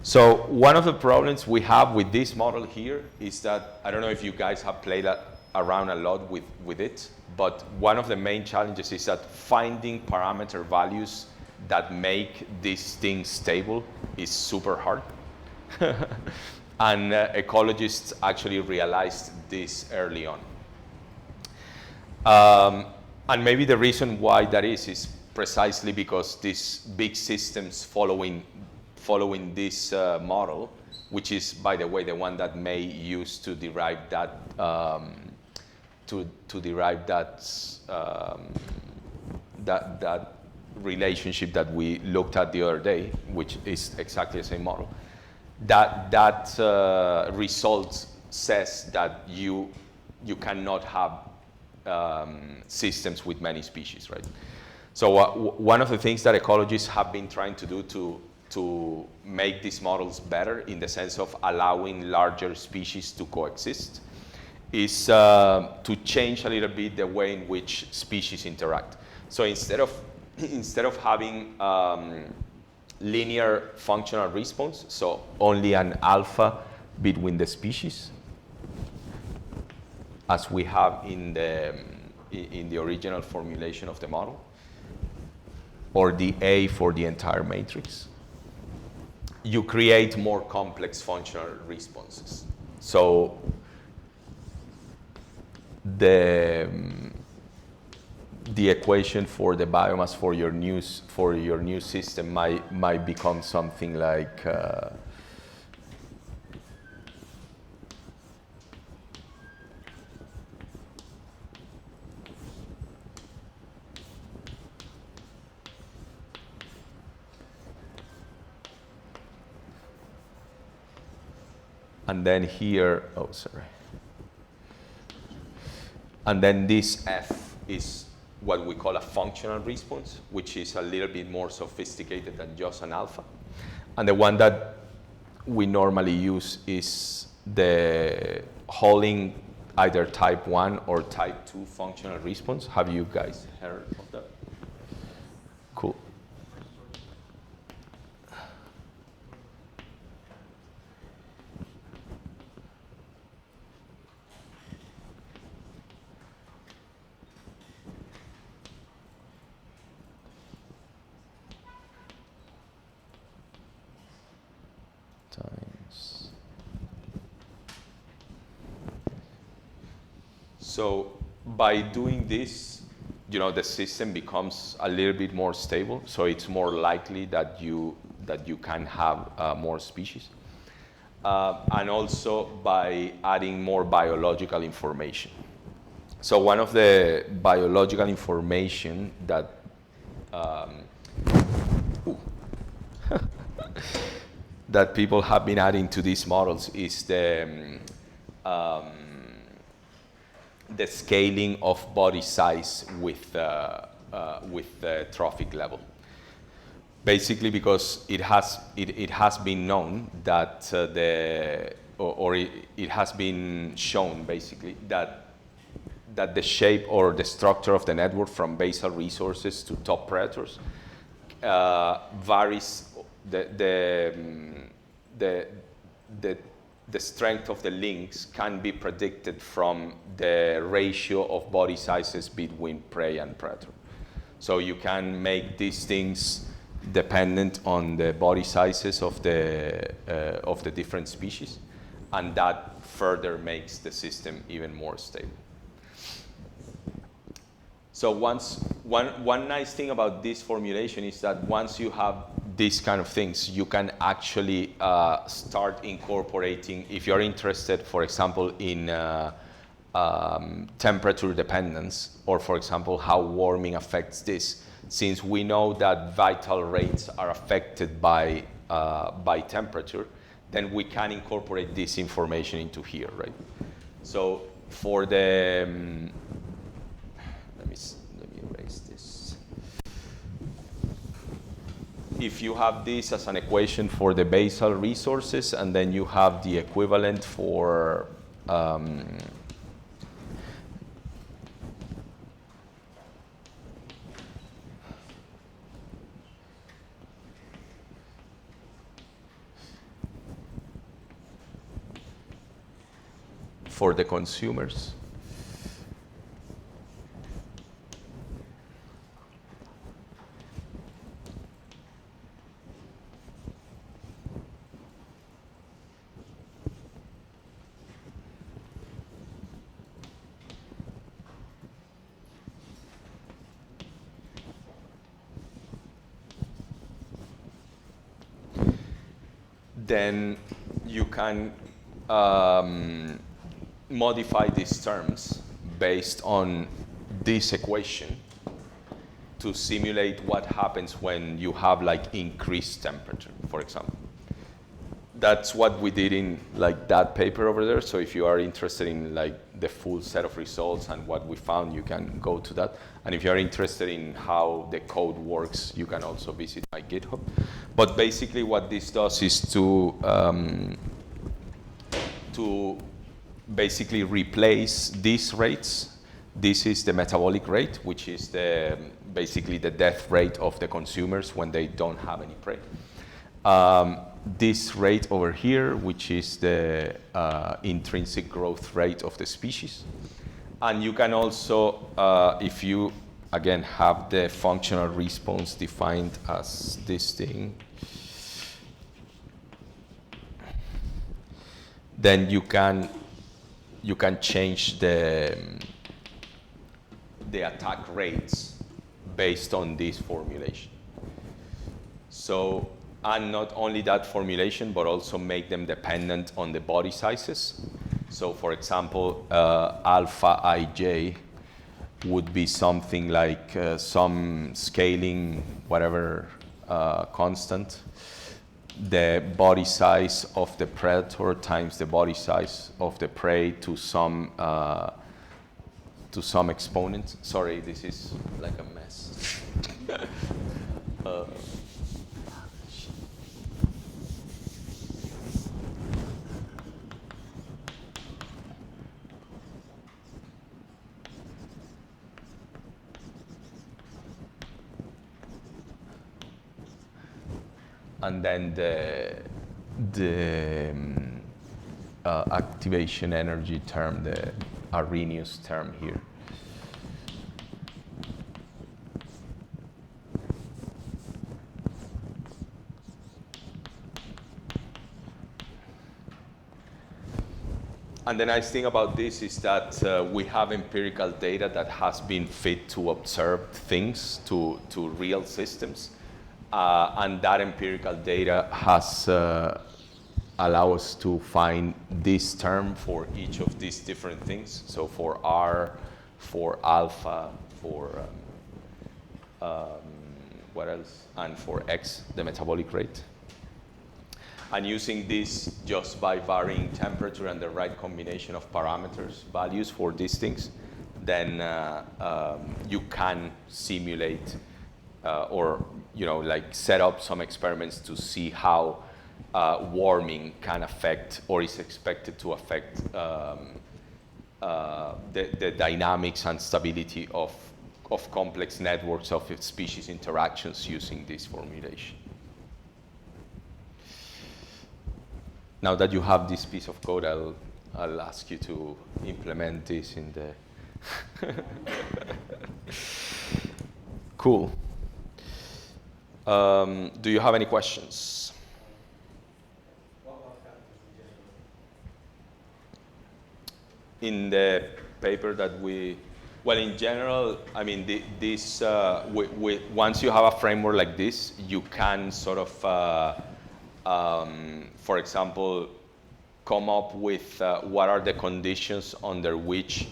So one of the problems we have with this model here is that, I don't know if you guys have played around a lot with it, but one of the main challenges is that finding parameter values that make this thing stable is super hard. And ecologists actually realized this early on. And maybe the reason why that is precisely because these big systems following this model, which is, by the way, the one that May used to derive that that relationship that we looked at the other day, which is exactly the same model. That result says that you cannot have systems with many species, right? So one of the things that ecologists have been trying to do to make these models better, in the sense of allowing larger species to coexist, is to change a little bit the way in which species interact. So instead of having linear functional response, so only an alpha between the species, as we have in the original formulation of the model, or the A for the entire matrix, you create more complex functional responses. So the equation for the biomass for your new system might become something like and then here, oh, sorry. And then this F is what we call a functional response, which is a little bit more sophisticated than just an alpha. And the one that we normally use is the Halling either type 1 or type 2 functional response. Have you guys heard of that? Cool. Times. So by doing this, the system becomes a little bit more stable. So it's more likely that you can have more species. And also by adding more biological information. So one of the biological information that that people have been adding to these models is the scaling of body size with the trophic level. Basically, because it has been known that it has been shown basically that the shape or the structure of the network from basal resources to top predators varies. The strength of the links can be predicted from the ratio of body sizes between prey and predator. So you can make these things dependent on the body sizes of the different species, and that further makes the system even more stable. So one nice thing about this formulation is that once you have these kind of things, you can actually start incorporating, if you're interested, for example, in temperature dependence, or for example, how warming affects this. Since we know that vital rates are affected by temperature, then we can incorporate this information into here, right? So for the let me erase this. If you have this as an equation for the basal resources, and then you have the equivalent for the consumers. Then you can modify these terms based on this equation to simulate what happens when you have like increased temperature, for example. That's what we did in like that paper over there. So if you are interested in like the full set of results and what we found, you can go to that. And if you're interested in how the code works, you can also visit my GitHub. But basically what this does is to basically replace these rates. This is the metabolic rate, which is basically the death rate of the consumers when they don't have any prey. this rate over here, which is the intrinsic growth rate of the species. And you can also, if you, again, have the functional response defined as this thing, then you can change the attack rates based on this formulation. So, and not only that formulation, but also make them dependent on the body sizes. So, for example, alpha ij would be something like some scaling, whatever constant, the body size of the predator times the body size of the prey to some exponent. Sorry, this is like a mess. And then the activation energy term, the Arrhenius term here. And the nice thing about this is that we have empirical data that has been fit to observe things, to real systems. And that empirical data has allowed us to find this term for each of these different things. So for R, for alpha, for what else? And for X, the metabolic rate. And using this just by varying temperature and the right combination of parameters, values for these things, then you can simulate or like set up some experiments to see how warming can affect or is expected to affect the dynamics and stability of complex networks of species interactions using this formulation. Now that you have this piece of code, I'll ask you to implement this in the Cool. Do you have any questions? In the paper that well, in general, I mean, this, once you have a framework like this, you can sort of, for example, come up with what are the conditions under which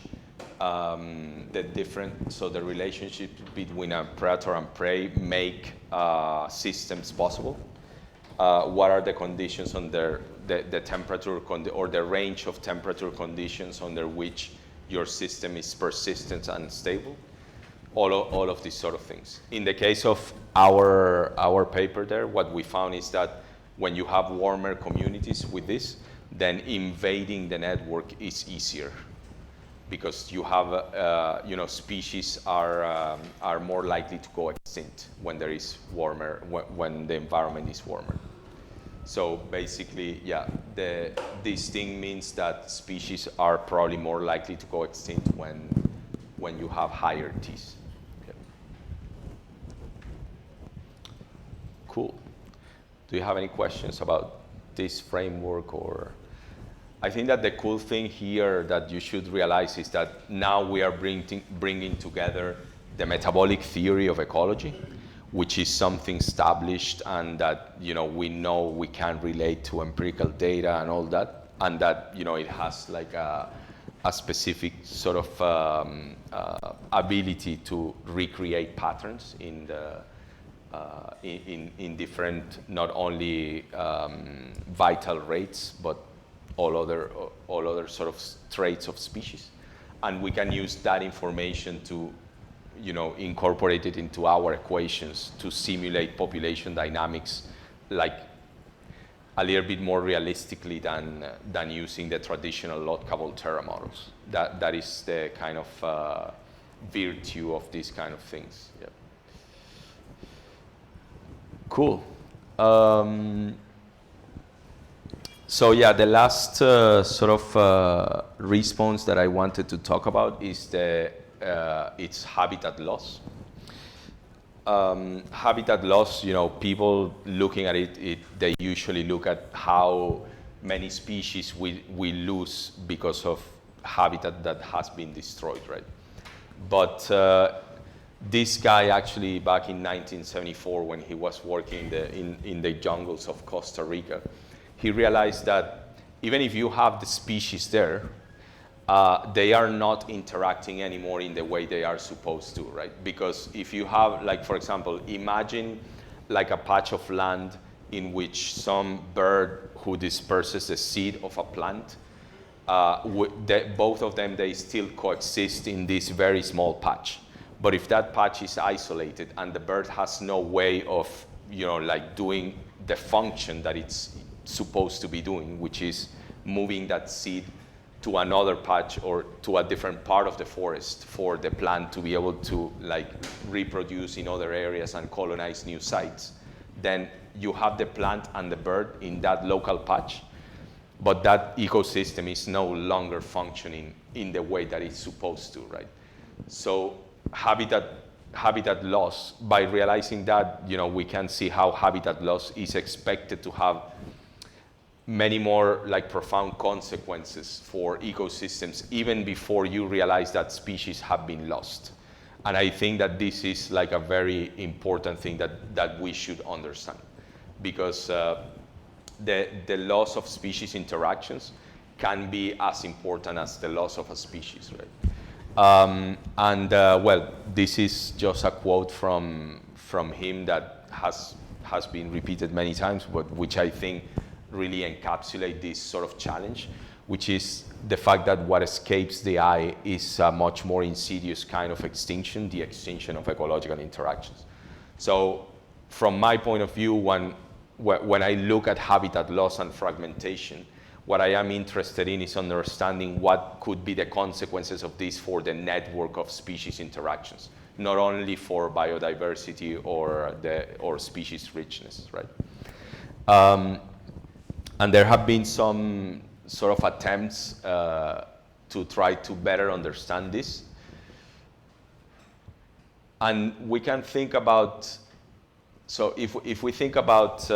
the relationship between a predator and prey make systems possible. What are the conditions under the temperature or the range of temperature conditions under which your system is persistent and stable? All of these sort of things. In the case of our paper there, what we found is that when you have warmer communities with this, then invading the network is easier, because you have, species are more likely to go extinct when there is warmer, when the environment is warmer. So basically, yeah, this thing means that species are probably more likely to go extinct when you have higher T's. Okay. Cool. Do you have any questions about this framework? Or I think that the cool thing here that you should realize is that now we are bringing together the metabolic theory of ecology, which is something established and that we know we can relate to empirical data and all that, and that it has like a specific sort of ability to recreate patterns in different, not only vital rates, but all other sort of traits of species, and we can use that information to incorporate it into our equations to simulate population dynamics, like a little bit more realistically than using the traditional Lotka-Volterra models. That is the kind of virtue of these kind of things. Yeah. Cool. So yeah, the last sort of response that I wanted to talk about is its habitat loss. Habitat loss, you know, people looking at it, they usually look at how many species we lose because of habitat that has been destroyed, right? But this guy actually, back in 1974, when he was working in the jungles of Costa Rica, he realized that even if you have the species there, they are not interacting anymore in the way they are supposed to, right? Because if you have, like, for example, imagine like a patch of land in which some bird who disperses the seed of a plant, both of them, they still coexist in this very small patch. But if that patch is isolated and the bird has no way of, you know, like doing the function that it's supposed to be doing, which is moving that seed to another patch or to a different part of the forest for the plant to be able to like reproduce in other areas and colonize new sites, then you have the plant and the bird in that local patch, but that ecosystem is no longer functioning in the way that it's supposed to, right? So habitat loss, by realizing that, you know, we can see how habitat loss is expected to have many more like profound consequences for ecosystems even before you realize that species have been lost. And I think that this is like a very important thing that we should understand, because the loss of species interactions can be as important as the loss of a species, right? Well, this is just a quote from him that has been repeated many times, but which I think really encapsulate this sort of challenge, which is the fact that what escapes the eye is a much more insidious kind of extinction, the extinction of ecological interactions. So from my point of view, when I look at habitat loss and fragmentation, what I am interested in is understanding what could be the consequences of this for the network of species interactions, not only for biodiversity or species richness, right? And there have been some sort of attempts to try to better understand this. And we can think about, so if we think about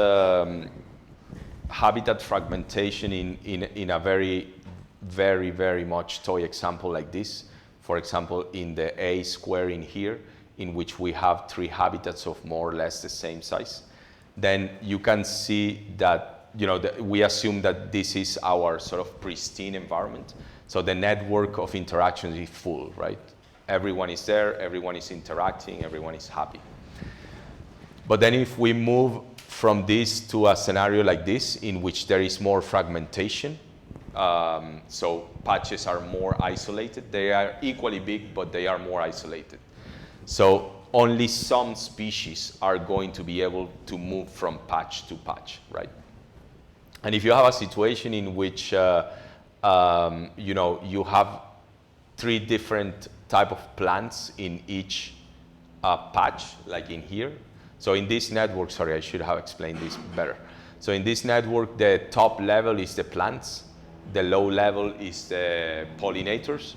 habitat fragmentation in a very, very, very much toy example like this, for example, in the A square in here, in which we have 3 habitats of more or less the same size, then you can see that, you know, we assume that this is our sort of pristine environment. So the network of interactions is full, right? Everyone is there, everyone is interacting, everyone is happy. But then if we move from this to a scenario like this, in which there is more fragmentation, so patches are more isolated, they are equally big, but they are more isolated. So only some species are going to be able to move from patch to patch, right? And if you have a situation in which you know, you have 3 different type of plants in each patch, like in here. So in this network, sorry, I should have explained this better. So in this network, the top level is the plants, the low level is the pollinators,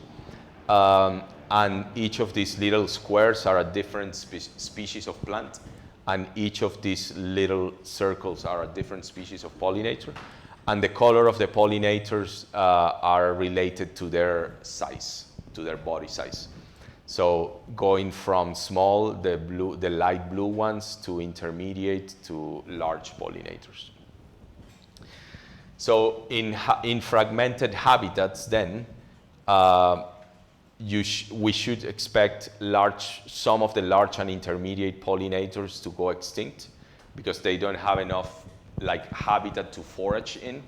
and each of these little squares are a different species of plant, and each of these little circles are a different species of pollinator. And the color of the pollinators are related to their size, to their body size. So going from small, the light blue ones, to intermediate, to large pollinators. So in fragmented habitats then, we should expect some of the large and intermediate pollinators to go extinct because they don't have enough like habitat to forage in.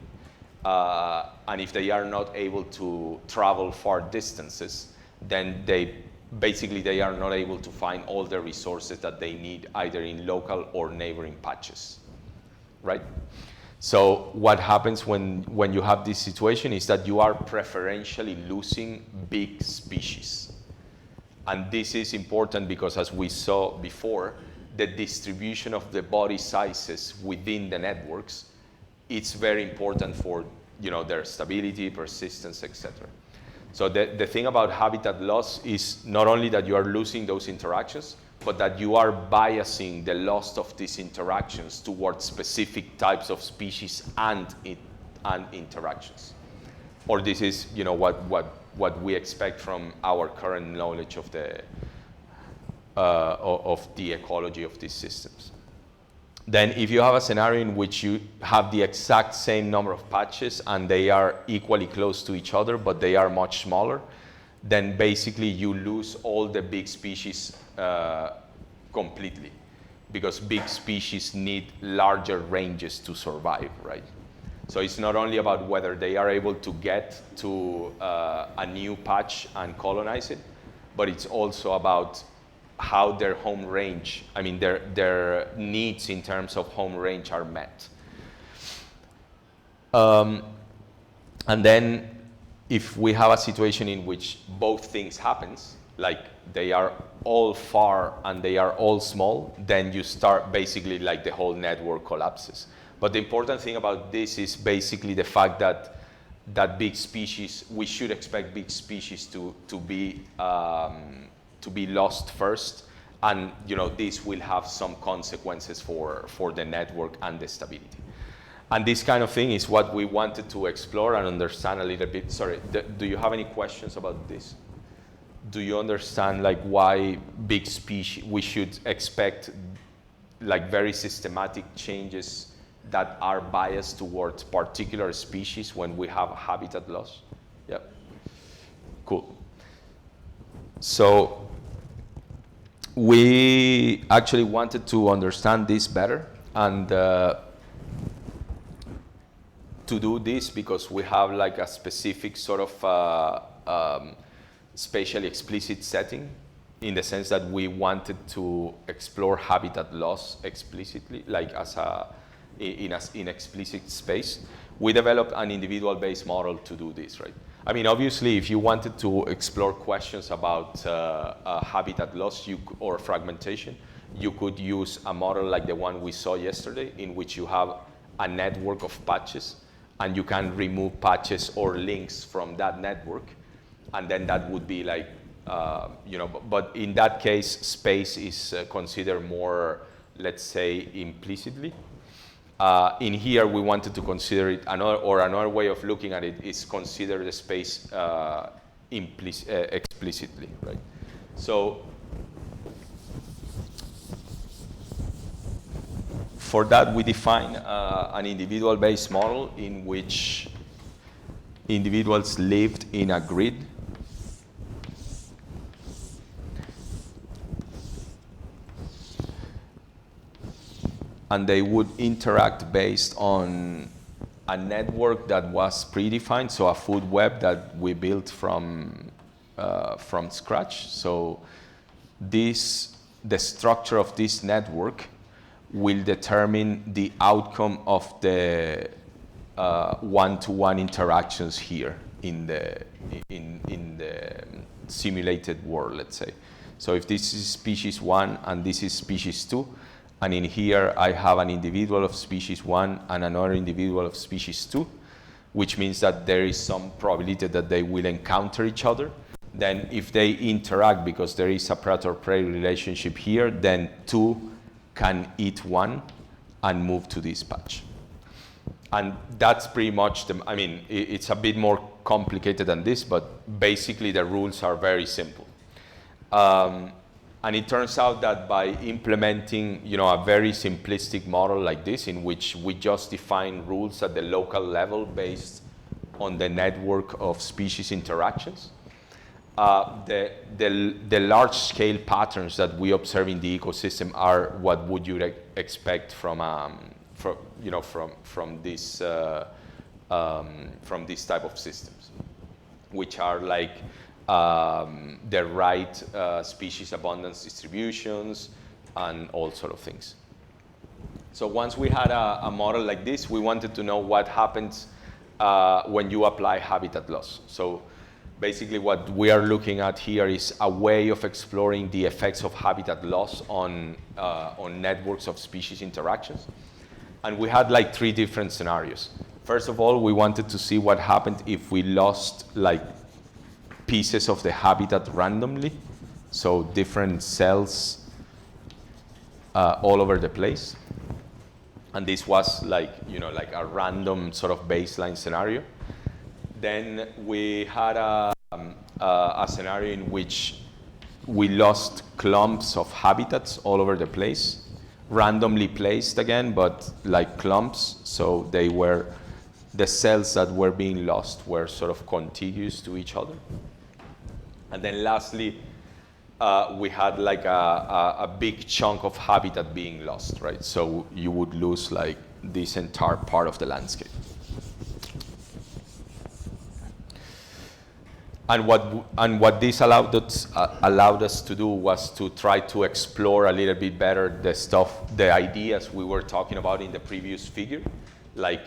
And if they are not able to travel far distances, then they are not able to find all the resources that they need either in local or neighboring patches, right? So what happens when you have this situation is that you are preferentially losing big species. And this is important because, as we saw before, the distribution of the body sizes within the networks it's very important for their stability, persistence, etc. So the thing about habitat loss is not only that you are losing those interactions, but that you are biasing the loss of these interactions towards specific types of species and interactions. Or this is what we expect from our current knowledge of the ecology of these systems. Then if you have a scenario in which you have the exact same number of patches and they are equally close to each other, but they are much smaller, then basically you lose all the big species completely, because big species need larger ranges to survive, right? So it's not only about whether they are able to get to a new patch and colonize it, but it's also about how their home range, their needs in terms of home range are met. And then if we have a situation in which both things happens, like they are all far and they are all small, then you start basically like the whole network collapses. But the important thing about this is basically the fact that big species, we should expect big species to be lost first, and this will have some consequences for the network and the stability. And this kind of thing is what we wanted to explore and understand a little bit. Sorry, do you have any questions about this? Do you understand like why big species, we should expect like very systematic changes that are biased towards particular species when we have habitat loss? Yeah, cool. So we actually wanted to understand this better, and to do this because we have like a specific sort of spatially explicit setting, in the sense that we wanted to explore habitat loss explicitly, like as in explicit space. We developed an individual-based model to do this, right? Obviously, if you wanted to explore questions about habitat loss or fragmentation, you could use a model like the one we saw yesterday, in which you have a network of patches, and you can remove patches or links from that network, and then that would be like, but in that case, space is considered more, let's say, implicitly. In here, we wanted to consider it, another way of looking at it is consider the space explicitly, right? So for that, we define an individual-based model in which individuals lived in a grid. And they would interact based on a network that was predefined, so a food web that we built from scratch. So the structure of this network will determine the outcome of the one-to-one interactions here in the simulated world, let's say. So if this is species 1 and this is species 2, and in here I have an individual of species 1 and another individual of species 2, which means that there is some probability that they will encounter each other. Then if they interact, because there is a predator-prey relationship here, then 2 can eat 1 and move to this patch. And that's pretty much it's a bit more complicated than this, but basically the rules are very simple. And it turns out that by implementing, a very simplistic model like this, in which we just define rules at the local level based on the network of species interactions, the large-scale patterns that we observe in the ecosystem are what would you expect from this type of systems, which are like the right species abundance distributions and all sort of things. So once we had a model like this, we wanted to know what happens when you apply habitat loss. So basically what we are looking at here is a way of exploring the effects of habitat loss on networks of species interactions. And we had like 3 different scenarios. First of all, we wanted to see what happened if we lost like pieces of the habitat randomly, so different cells all over the place. And this was like, you know, like a random sort of baseline scenario. Then we had a scenario in which we lost clumps of habitats all over the place, randomly placed again, but like clumps. So they were, the cells that were being lost were sort of contiguous to each other. And then lastly, we had like a big chunk of habitat being lost, right? So you would lose like this entire part of the landscape. And what this allowed us to do was to try to explore a little bit better the ideas we were talking about in the previous figure, like,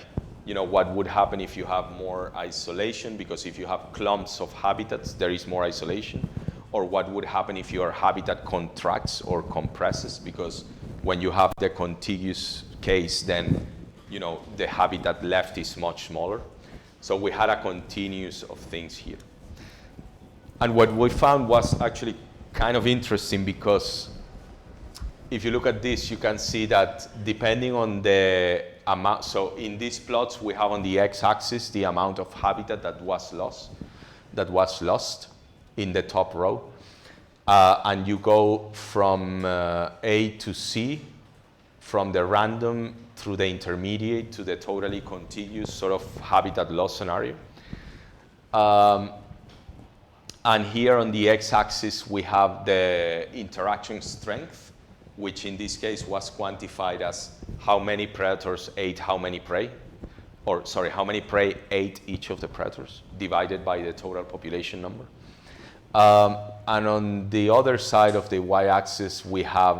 you know, what would happen if you have more isolation, because if you have clumps of habitats, there is more isolation, or what would happen if your habitat contracts or compresses, because when you have the contiguous case, then, you know, the habitat left is much smaller. So we had a continuous of things here. And what we found was actually kind of interesting, because if you look at this, you can see that depending on the amount, so in these plots, we have on the x-axis the amount of habitat that was lost in the top row. And you go from A to C, from the random through the intermediate to the totally contiguous sort of habitat loss scenario. And here on the x-axis, we have the interaction strength, which in this case was quantified as how many predators ate how many prey, or sorry, how many prey ate each of the predators, divided by the total population number. And on the other side of the y-axis, we have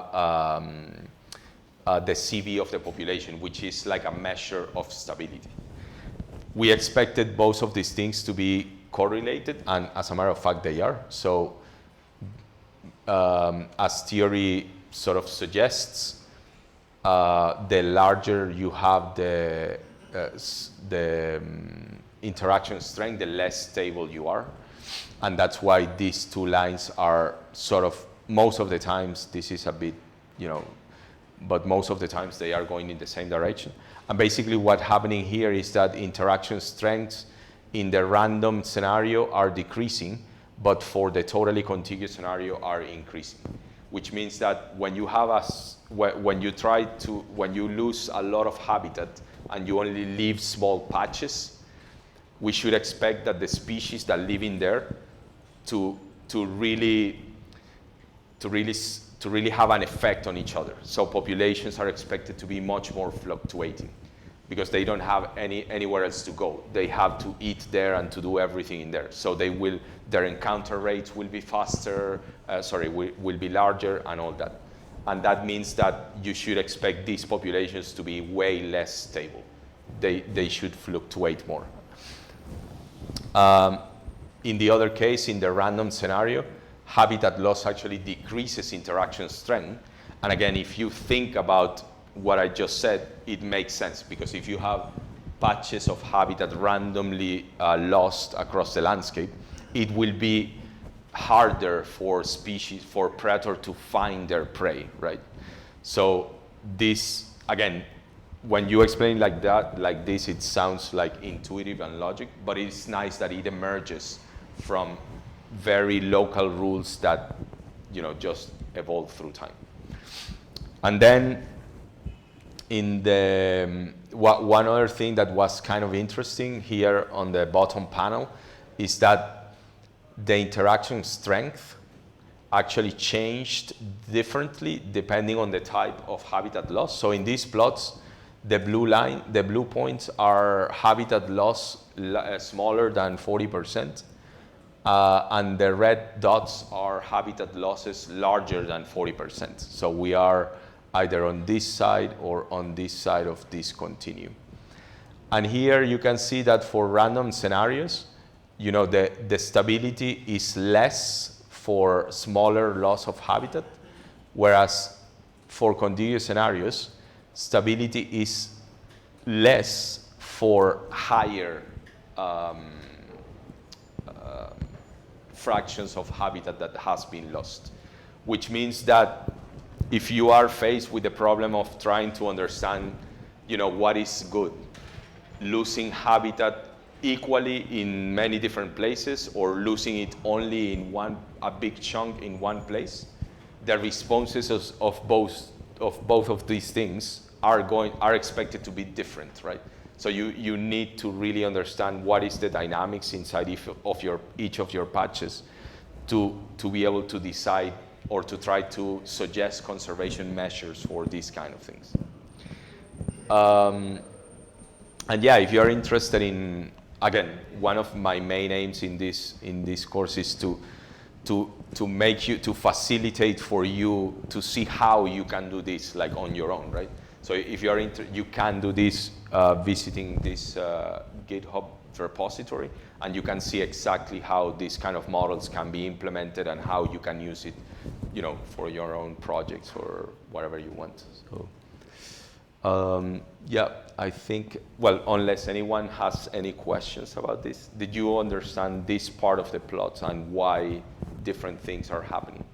the CV of the population, which is like a measure of stability. We expected both of these things to be correlated, and as a matter of fact, they are. So as theory sort of suggests, the larger you have the interaction strength, the less stable you are. And that's why these 2 lines are sort of, most of the times, this is a bit, you know, but most of the times they are going in the same direction. And basically what's happening here is that interaction strengths in the random scenario are decreasing, but for the totally contiguous scenario are increasing. Which means that when you have when you lose a lot of habitat and you only leave small patches, we should expect that the species that live in there to really have an effect on each other. So populations are expected to be much more fluctuating, because they don't have anywhere else to go. They have to eat there and to do everything in there. So their encounter rates will be faster, will be larger and all that. And that means that you should expect these populations to be way less stable. They should fluctuate more. In the other case, in the random scenario, habitat loss actually decreases interaction strength. And again, if you think about what I just said, it makes sense, because if you have patches of habitat randomly lost across the landscape, it will be harder for predator to find their prey, right? So this, again, when you explain like that, like this, it sounds like intuitive and logic, but it's nice that it emerges from very local rules that, you know, just evolve through time. And then in the one other thing that was kind of interesting here on the bottom panel is that the interaction strength actually changed differently depending on the type of habitat loss. So in these plots, the blue points are habitat loss smaller than 40%, and the red dots are habitat losses larger than 40%. So we are either on this side or on this side of this continuum. And here you can see that for random scenarios, you know, the stability is less for smaller loss of habitat, whereas for contiguous scenarios, stability is less for higher fractions of habitat that has been lost, which means that if you are faced with the problem of trying to understand, what is good, losing habitat equally in many different places or losing it only in a big chunk in one place, the responses of both of these things are expected to be different, right? So you need to really understand what is the dynamics inside each of your patches to be able to decide or to try to suggest conservation measures for these kind of things. And yeah, if you're interested in, again, one of my main aims in this course is to facilitate for you to see how you can do this like on your own, right? So if you're you can do this visiting this GitHub repository, and you can see exactly how these kind of models can be implemented and how you can use it, for your own projects or whatever you want. So, yeah, I think, well, unless anyone has any questions about this, did you understand this part of the plot and why different things are happening?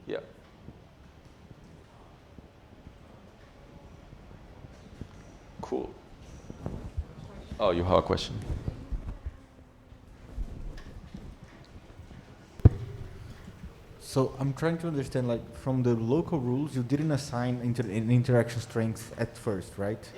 Yeah. Cool. Oh, you have a question? So I'm trying to understand, like, from the local rules, you didn't assign an interaction strength at first, right?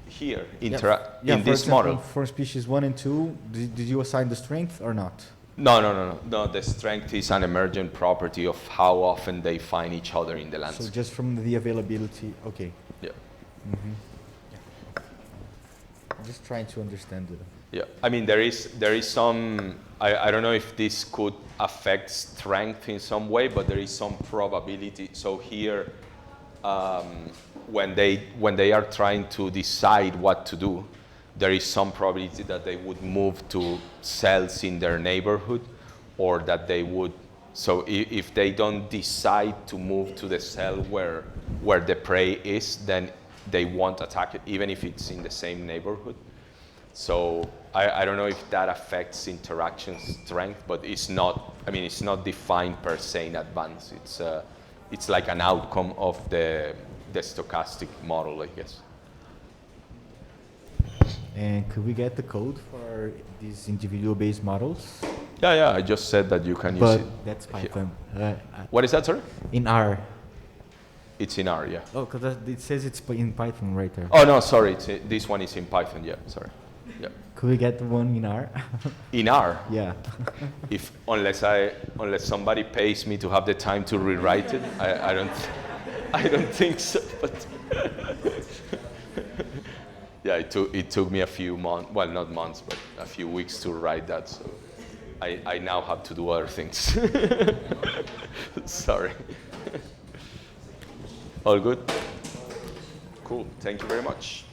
Here, in this example, model. For species 1 and 2, did you assign the strength or not? No. The strength is an emergent property of how often they find each other in the landscape. So just from the availability, okay. Yeah. Mm-hmm. Yeah. I'm just trying to understand it. Yeah, I mean, there is some, I don't know if this could affect strength in some way, but there is some probability. So here, when they are trying to decide what to do, there is some probability that they would move to cells in their neighborhood, or that they would, so if they don't decide to move to the cell where the prey is, then they won't attack it, even if it's in the same neighborhood. So I don't know if that affects interaction strength, but it's not, it's not defined per se in advance. It's like an outcome of the stochastic model, I guess. And could we get the code for these individual-based models? Yeah, I just said that you can use it. But that's Python. What is that, sorry? In R. It's in R, yeah. Oh, because it says it's in Python right there. Oh, no, sorry. This one is in Python, yeah, sorry. Yeah. Could we get one in R? In R? Yeah. Unless somebody pays me to have the time to rewrite it, I don't think so. But yeah, it took me a few months, well, not months, but a few weeks to write that. So I now have to do other things. Sorry. All good? Cool. Thank you very much.